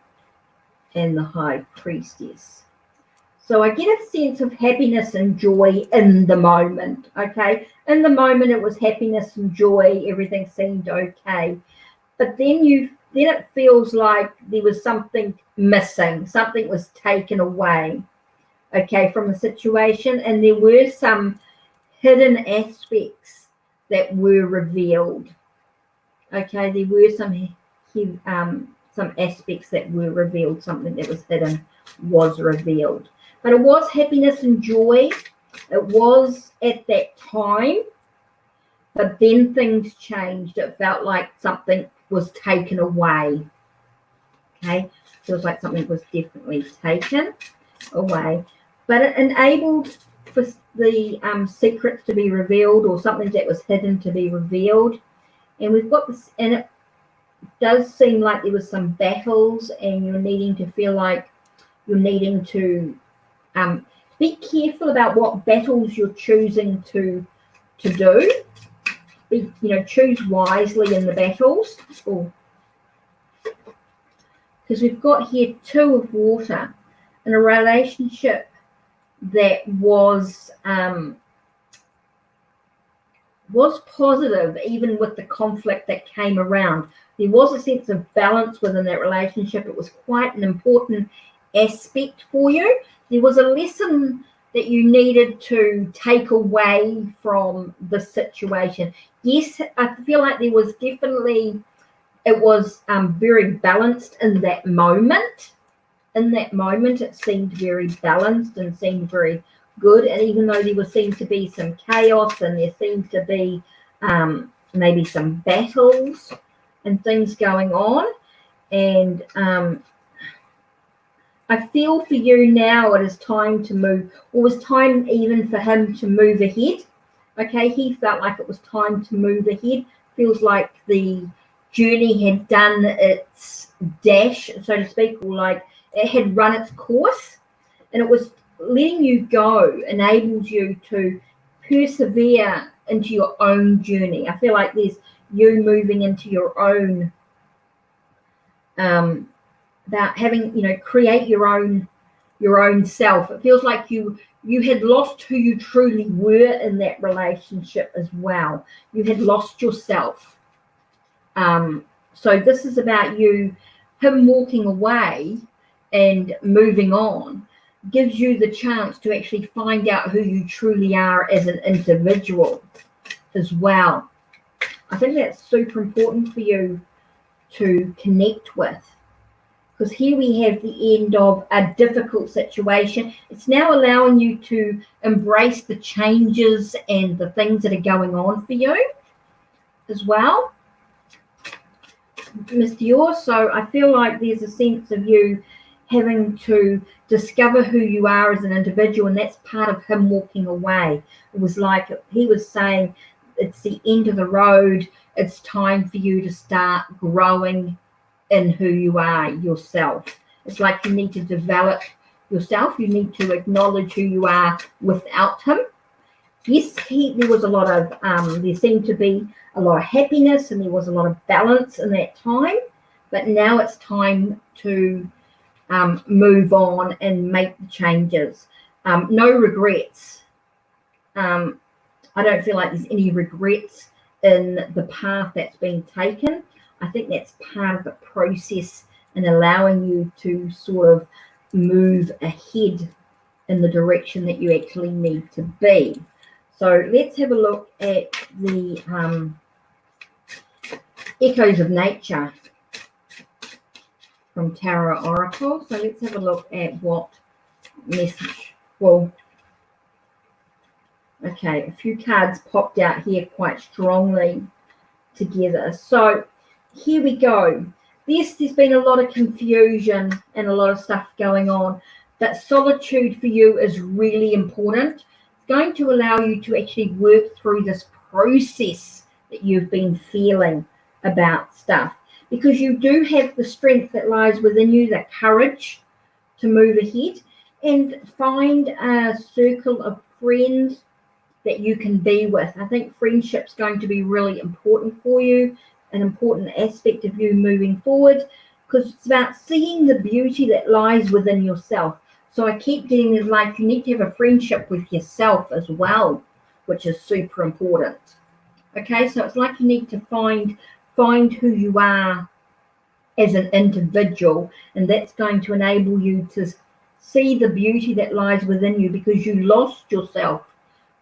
and the High Priestess. So I get a sense of happiness and joy in the moment, okay? In the moment it was happiness and joy, everything seemed okay. But then it feels like there was something missing, something was taken away, okay, from the situation, and there were some hidden aspects that were revealed. Okay, there were some aspects that were revealed, something that was hidden was revealed. But it was happiness and joy. It was at that time, but then things changed. It felt like something was taken away. Okay, feels like something was definitely taken away. But it enabled for the secrets to be revealed, or something that was hidden to be revealed. And we've got this, and it does seem like there was some battles, and you're needing to feel like you're needing to be careful about what battles you're choosing to do. Choose wisely in the battles. Because we've got here Two of Water in a relationship that was positive, even with the conflict that came around. There was a sense of balance within that relationship. It was quite an important aspect for you. There was a lesson that you needed to take away from the situation. Yes, I feel like there was definitely, it was very balanced in that moment. In that moment, it seemed very balanced and seemed very good. And even though there seemed to be some chaos, and there seemed to be maybe some battles and things going on, and I feel for you now it is time to move, or it was time even for him to move ahead. Okay, he felt like it was time to move ahead. Feels like the journey had done its dash, so to speak, or like it had run its course, and it was letting you go enables you to persevere into your own journey. I feel like there's you moving into your own, about having, create your own self. It feels like you had lost who you truly were in that relationship as well. You had lost yourself. So this is about him walking away and moving on gives you the chance to actually find out who you truly are as an individual as well. I think that's super important for you to connect with, because here we have the end of a difficult situation. It's now allowing you to embrace the changes and the things that are going on for you as well, Mr. Yours. So I feel like there's a sense of you having to discover who you are as an individual, and that's part of him walking away. It was like he was saying, it's the end of the road. It's time for you to start growing in who you are yourself. It's like you need to develop yourself. You need to acknowledge who you are without him. Yes, there was a lot of, there seemed to be a lot of happiness, and there was a lot of balance in that time. But now it's time to move on and make the changes. No regrets. I don't feel like there's any regrets in the path that's been taken. I think that's part of the process and allowing you to sort of move ahead in the direction that you actually need to be. So let's have a look at the Echoes of Nature from Tarot Oracle. So let's have a look at what message. Well, okay, a few cards popped out here quite strongly together. So here we go. There's been a lot of confusion and a lot of stuff going on. That solitude for you is really important. It's going to allow you to actually work through this process that you've been feeling about stuff, because you do have the strength that lies within you, the courage to move ahead and find a circle of friends that you can be with. I think friendship's going to be really important for you, an important aspect of you moving forward, because it's about seeing the beauty that lies within yourself. So I keep getting this, like, you need to have a friendship with yourself as well, which is super important. Okay, so it's like you need to find who you are as an individual, and that's going to enable you to see the beauty that lies within you, because you lost yourself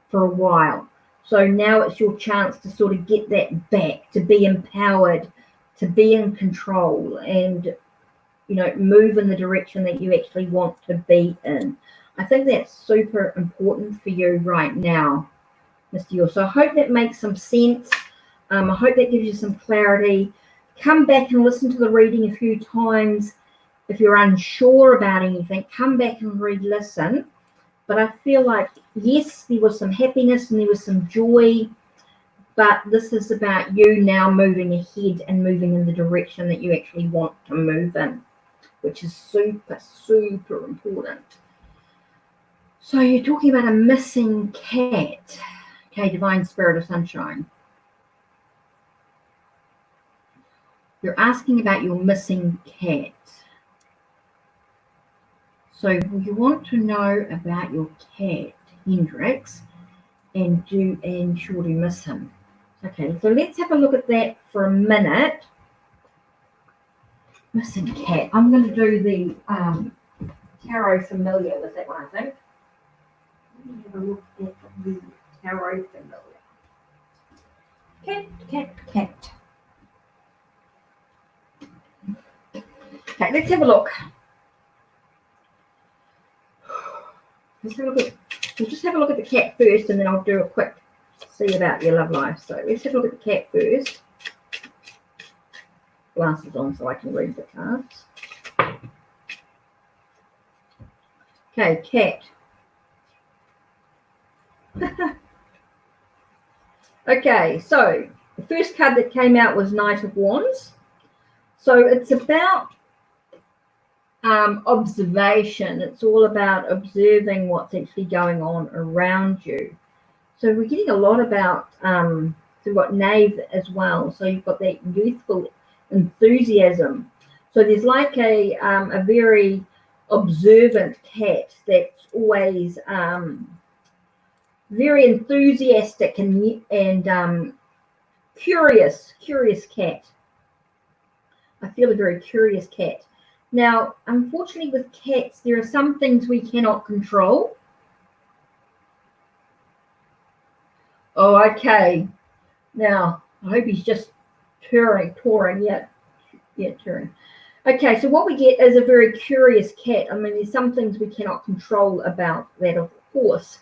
for a while. So now it's your chance to sort of get that back, to be empowered, to be in control, and move in the direction that you actually want to be in. I think that's super important for you right now, Mr. Yor. So I hope that makes some sense. I hope that gives you some clarity. Come back and listen to the reading a few times. If you're unsure about anything, come back and re-listen. But I feel like, yes, there was some happiness and there was some joy, but this is about you now moving ahead and moving in the direction that you actually want to move in, which is super, super important. So you're talking about a missing cat. Okay, Divine Spirit of Sunshine. You're asking about your missing cat. So you want to know about your cat, Hendrix, and sure to miss him. Okay, so let's have a look at that for a minute. Missing cat. I'm going to do the Tarot Familiar with that one, I think. Let me have a look at the Tarot Familiar. Cat. Okay, let's have a look. We'll just have a look at the cat first, and then I'll do a quick see about your love life. So let's have a look at the cat first. Glasses on so I can read the cards. Okay, cat. Okay, so the first card that came out was Knight of Wands. So it's about observation. It's all about observing what's actually going on around you. So we're getting a lot about, so we've got Knave as well. So you've got that youthful enthusiasm. So there's like a very observant cat that's always very enthusiastic and curious cat. I feel a very curious cat. Now, unfortunately with cats, there are some things we cannot control. Oh, okay. Now, I hope he's just touring. Yeah, touring. Okay, so what we get is a very curious cat. I mean, there's some things we cannot control about that, of course.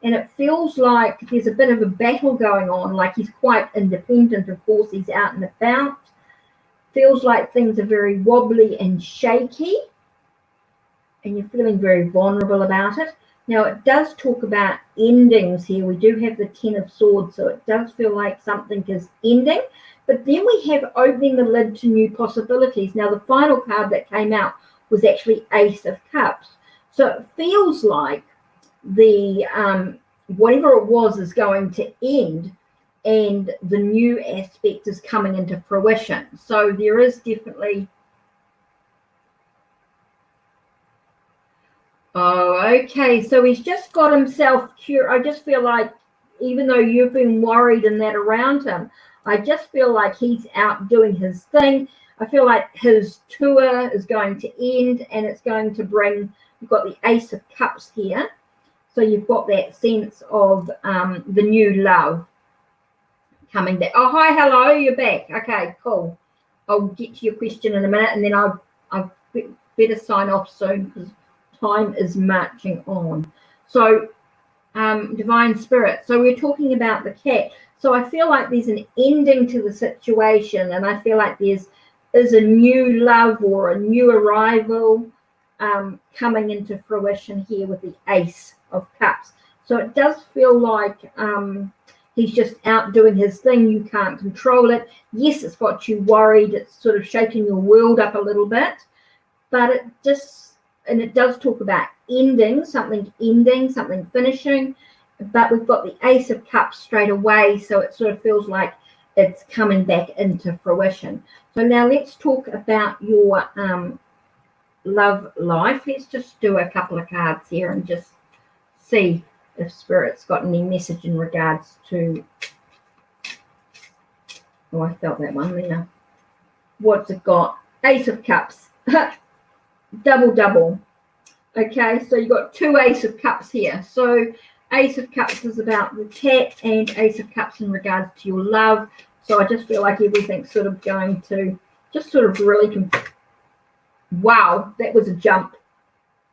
And it feels like there's a bit of a battle going on, like he's quite independent. Of course, he's out and about. Feels like things are very wobbly and shaky, and you're feeling very vulnerable about it. Now, it does talk about endings here. We do have the Ten of Swords, so it does feel like something is ending. But then we have opening the lid to new possibilities. Now, the final card that came out was actually Ace of Cups. So it feels like the whatever it was is going to end, and the new aspect is coming into fruition. So there is definitely... Oh, okay. So he's just got himself cured. I just feel like, even though you've been worried and that around him, I just feel like he's out doing his thing. I feel like his tour is going to end, and it's going to bring... You've got the Ace of Cups here. So you've got that sense of the new love coming back. Oh, hi, hello, you're back. Okay, cool. I'll get to your question in a minute, and then I'll better sign off soon because time is marching on. So, divine spirit. So we're talking about the cat. So I feel like there's an ending to the situation, and I feel like there's a new love or a new arrival coming into fruition here with the Ace of Cups. So it does feel like he's just out doing his thing. You can't control it. Yes, it's got you worried. It's sort of shaking your world up a little bit, but it does talk about ending, something finishing. But we've got the Ace of Cups straight away, so it sort of feels like it's coming back into fruition. So now let's talk about your love life. Let's just do a couple of cards here and just see if Spirit's got any message in regards to... Oh, I felt that one there. What's it got? Ace of Cups. Double. Okay, so you've got two Ace of Cups here. So Ace of Cups is about the cat, and Ace of Cups in regards to your love. So I just feel like everything's sort of going to just sort of really... Wow, that was a jump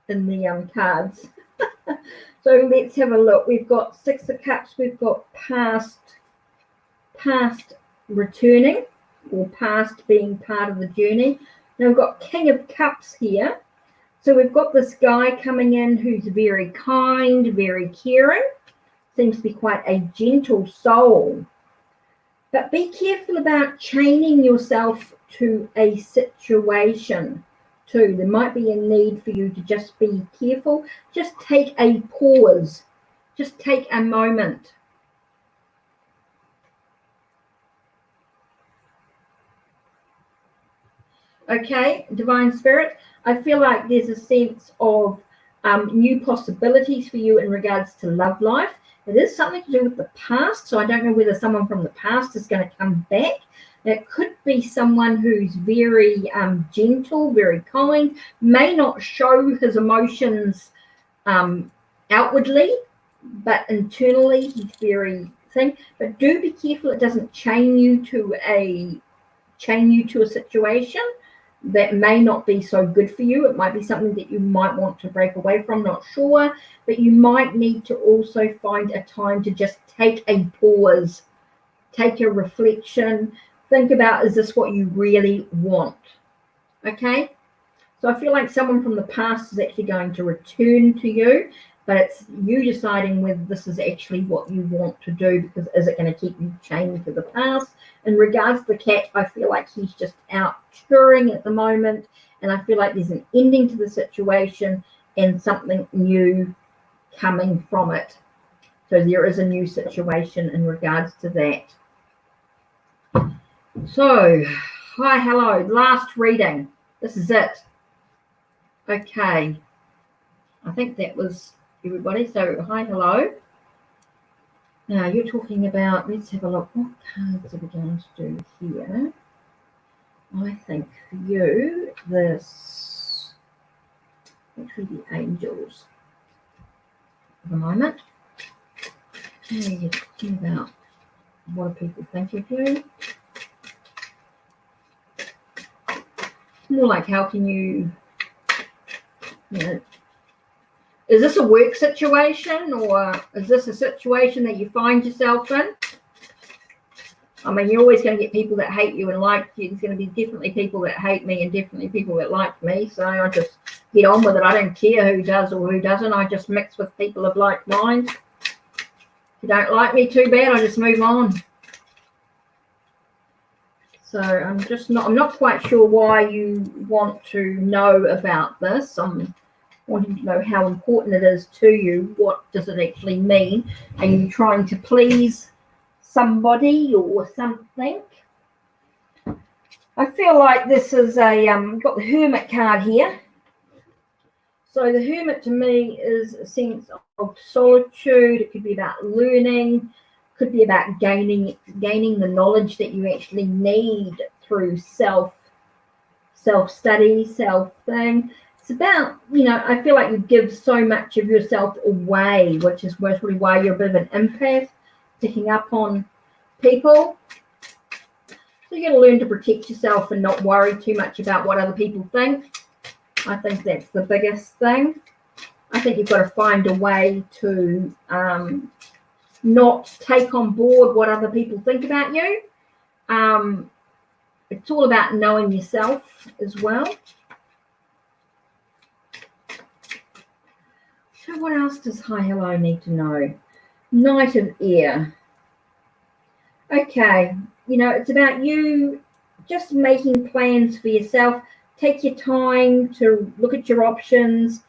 in the cards. So let's have a look. We've got Six of Cups. We've got past returning, or past being part of the journey. Now we've got King of Cups here. So we've got this guy coming in who's very kind, very caring. Seems to be quite a gentle soul. But be careful about chaining yourself to a situation too. There might be a need for you to just be careful. Just take a pause. Just take a moment. Okay, Divine Spirit, I feel like there's a sense of new possibilities for you in regards to love life. It is something to do with the past, so I don't know whether someone from the past is going to come back. It could be someone who's very gentle, very kind, may not show his emotions outwardly, but internally he's very thin. But do be careful it doesn't chain you to a situation that may not be so good for you. It might be something that you might want to break away from, not sure, but you might need to also find a time to just take a pause, take a reflection, think about, is this what you really want? Okay, so I feel like someone from the past is actually going to return to you, but it's you deciding whether this is actually what you want to do, because is it going to keep you chained to the past? In regards to the cat, I feel like he's just out touring at the moment, and I feel like there's an ending to the situation and something new coming from it. So there is a new situation in regards to that. So, hi, hello, last reading. This is it. Okay. I think that was everybody. So, hi, hello. Now, you're talking about, let's have a look. What cards are we going to do here? I think for you, this, actually the angels. For the moment. Okay, you're talking about what do people think of you? More like how can you know, is this a work situation, or is this a situation that you find yourself in? I mean, you're always going to get people that hate you and like you. There's going to be definitely people that hate me and definitely people that like me. So I just get on with it. I don't care who does or who doesn't. I just mix with people of like mind. If you don't like me, too bad. I just move on. So I'm not quite sure why you want to know about this. I'm wanting to know how important it is to you. What does it actually mean? Are you trying to please somebody or something? I feel like this is a got the Hermit card here. So the Hermit to me is a sense of solitude. It could be about learning, could be about gaining the knowledge that you actually need through self-study, self-thing. It's about, you know, I feel like you give so much of yourself away, which is mostly why you're a bit of an empath, picking up on people. So you got to learn to protect yourself and not worry too much about what other people think. I think that's the biggest thing. I think you've got to find a way to not take on board what other people think about you. It's all about knowing yourself as well. So what else does Hi Hello need to know? Knight of Air. Okay, you know, it's about you just making plans for yourself. Take your time to look at your options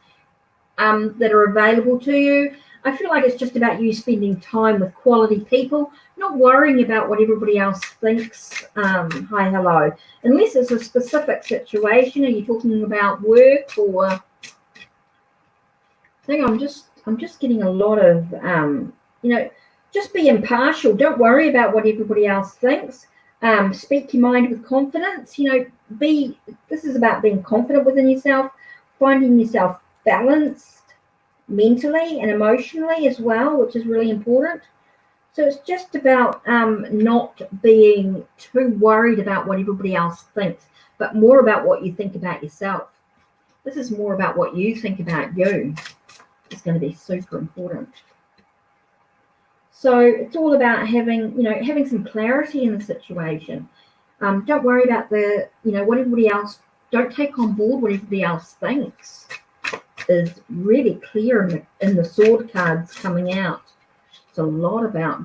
that are available to you. I feel like it's just about you spending time with quality people, not worrying about what everybody else thinks. Hi Hello. Unless it's a specific situation. Are you talking about work or... I think I'm just getting a lot of, you know, just be impartial. Don't worry about what everybody else thinks. Speak your mind with confidence. You know, this is about being confident within yourself, finding yourself balanced mentally and emotionally as well, which is really important. So it's just about not being too worried about what everybody else thinks, but more about what you think about yourself. This is more about what you think about you. It's going to be super important. So it's all about having some clarity in the situation. Don't worry about what everybody else, don't take on board what everybody else thinks. Is really clear in the sword cards coming out. It's a lot about,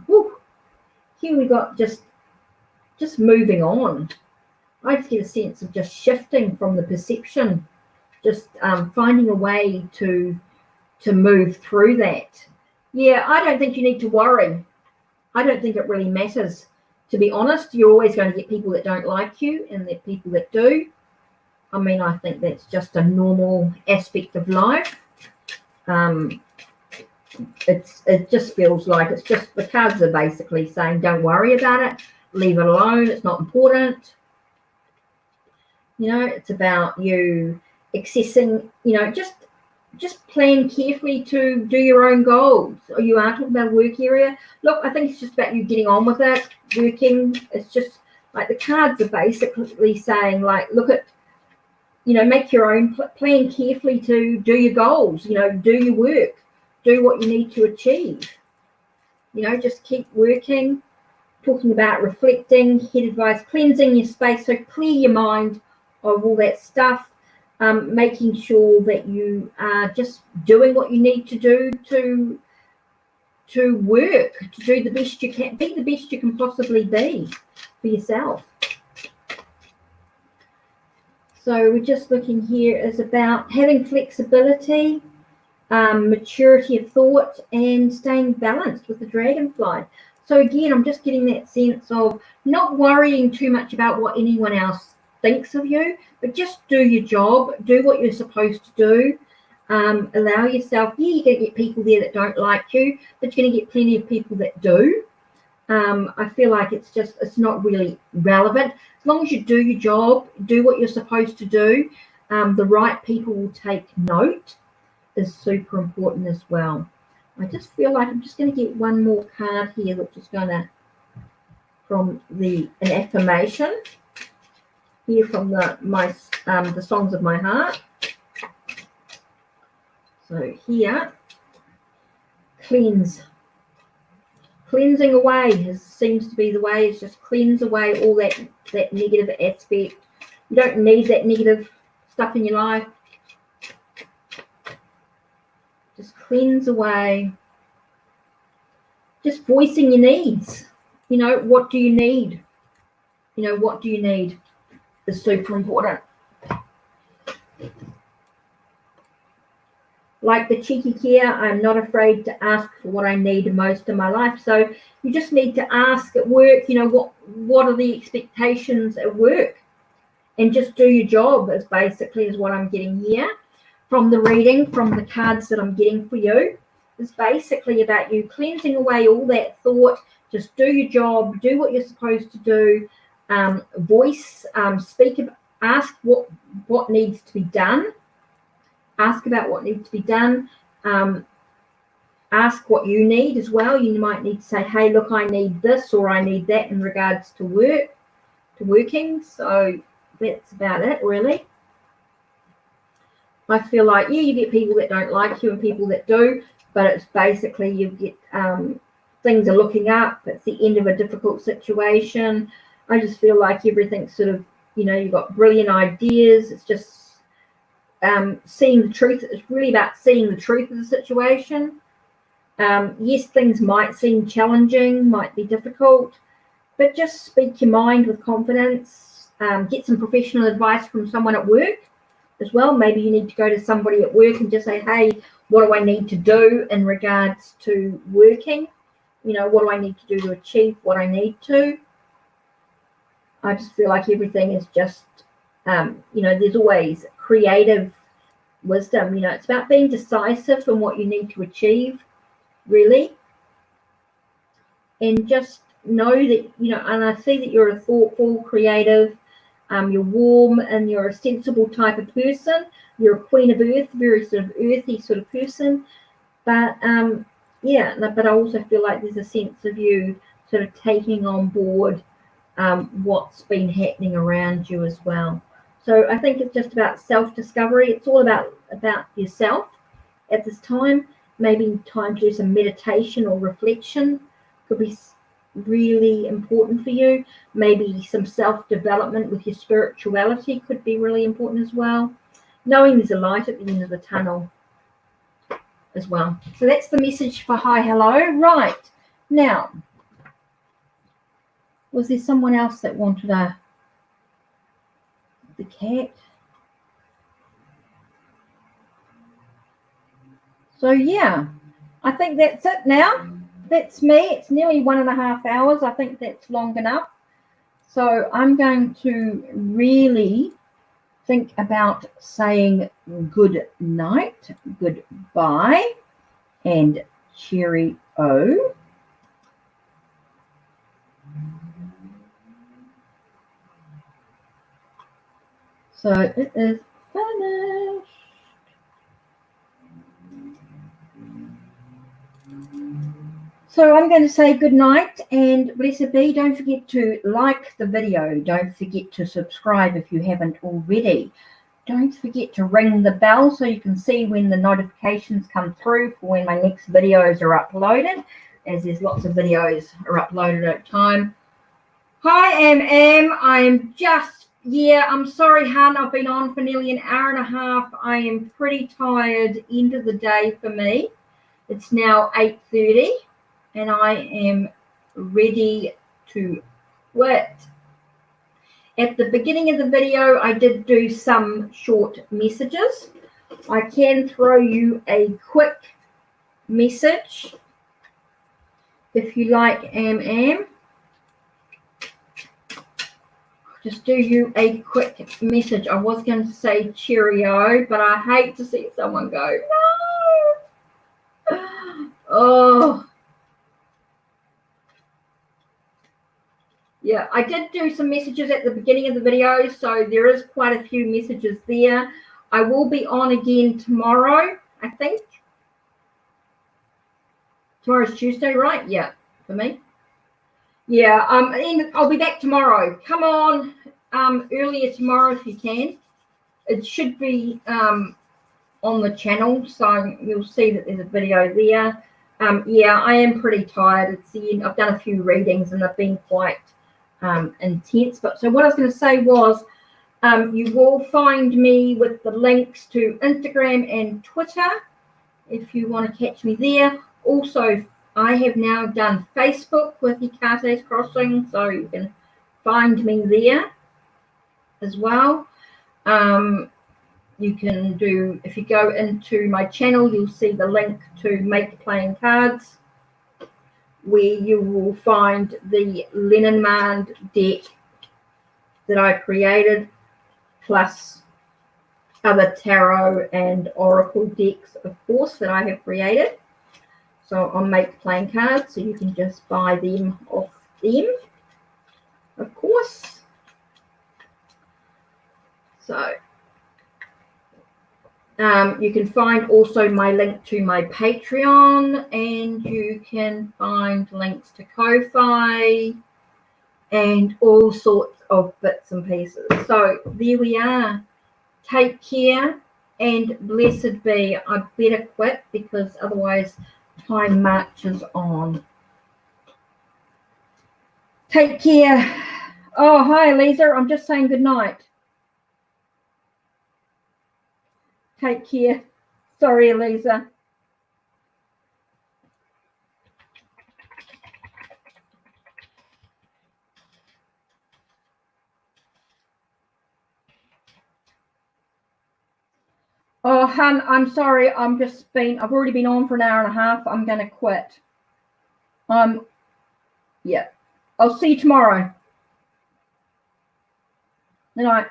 here we got just moving on. I just get a sense of just shifting from the perception, just finding a way to move through that. Yeah, I don't think you need to worry. I don't think it really matters. To be honest, you're always going to get people that don't like you, and there are people that do. I mean, I think that's just a normal aspect of life. It just feels like it's just, the cards are basically saying, don't worry about it, leave it alone, it's not important. You know, it's about you accessing, just plan carefully to do your own goals. Or you are talking about a work area. Look, I think it's just about you getting on with it, working. It's just like the cards are basically saying, like, look at, make your own plan carefully to do your goals, do your work, do what you need to achieve. Just keep working, talking about reflecting, head advice, cleansing your space. So clear your mind of all that stuff, making sure that you are just doing what you need to do to work, to do the best you can, be the best you can possibly be for yourself. So we're just looking here is about having flexibility, maturity of thought, and staying balanced with the dragonfly. So again, I'm just getting that sense of not worrying too much about what anyone else thinks of you, but just do your job, do what you're supposed to do. Allow yourself, you're going to get people there that don't like you, but you're going to get plenty of people that do. I feel like it's not really relevant. As long as you do your job, do what you're supposed to do, the right people will take note is super important as well. I just feel like I'm just going to get one more card here, which is going to, from an affirmation here from the Songs of My Heart. So here, cleansing away seems to be the way. It's just cleanse away all that negative aspect. You don't need that negative stuff in your life. Just cleanse away. Just voicing your needs. What do you need? What do you need is super important. Like the cheeky care, I'm not afraid to ask for what I need most in my life. So you just need to ask at work, what are the expectations at work? And just do your job is what I'm getting here. From the reading, from the cards that I'm getting for you, is basically about you cleansing away all that thought. Just do your job, do what you're supposed to do, voice, speak, ask what needs to be done. Ask about what needs to be done. Ask what you need as well. You might need to say, hey, look, I need this or I need that in regards to working. So that's about it, really. I feel like, yeah, you get people that don't like you and people that do, but it's basically you get things are looking up. It's the end of a difficult situation. I just feel like everything's sort of, you've got brilliant ideas. It's just seeing the truth. It's really about seeing the truth of the situation. Yes, things might seem challenging, might be difficult, but just speak your mind with confidence. Get some professional advice from someone at work as well. Maybe you need to go to somebody at work and just say, hey, what do I need to do in regards to working? What do I need to do to achieve what I need to? I just feel like everything is just, there's always creative wisdom. It's about being decisive in what you need to achieve, really. And just know that, and I see that you're a thoughtful, creative, you're warm and you're a sensible type of person. You're a queen of earth, very sort of earthy sort of person. But but I also feel like there's a sense of you sort of taking on board what's been happening around you as well. So I think it's just about self-discovery. It's all about yourself at this time. Maybe time to do some meditation or reflection could be really important for you. Maybe some self-development with your spirituality could be really important as well. Knowing there's a light at the end of the tunnel as well. So that's the message for hi, hello. Right. Now, was there someone else that wanted the cat? So yeah, I think that's it now. That's me. It's nearly 1.5 hours. I think that's long enough. So I'm going to really think about saying good night, goodbye, and cheerio. So it is finished. So I'm going to say good night and blessed be. Don't forget to like the video. Don't forget to subscribe if you haven't already. Don't forget to ring the bell so you can see when the notifications come through for when my next videos are uploaded, as there's lots of videos are uploaded at a time. Hi, I'm just, I'm sorry, hun. I've been on for nearly 1.5 hours. I am pretty tired. End of the day for me. It's now 8:30 and I am ready to quit. At the beginning of the video, I did do some short messages. I can throw you a quick message if you like, Just do you a quick message. I was going to say cheerio, but I hate to see someone go, no. Oh. Yeah, I did do some messages at the beginning of the video, so there is quite a few messages there. I will be on again tomorrow, I think. Tomorrow's Tuesday, right? Yeah, for me. Yeah, and I'll be back tomorrow. Come on, earlier tomorrow if you can. It should be on the channel, so you'll see that there's a video there. Yeah, I am pretty tired. It's the end. I've done a few readings and they've been quite intense. But so what I was going to say was you will find me with the links to Instagram and Twitter if you want to catch me there. Also, I have now done Facebook with Hikate's Crossing, so you can find me there as well. You can do, if you go into my channel, you'll see the link to Make Playing Cards, where you will find the Lenormand deck that I created, plus other tarot and oracle decks, of course, that I have created. So on Make Playing Cards, so you can just buy them off them, of course. So You can find also my link to my Patreon, and you can find links to Ko-Fi and all sorts of bits and pieces. So there we are. Take care and blessed be. I better quit because otherwise time marches on. Take care. Oh, hi, Lisa. I'm just saying good night. Take care. Sorry, Lisa. Oh, hun, I'm sorry. I've already been on for an hour and a half. I'm going to quit. Yeah. I'll see you tomorrow. Good night.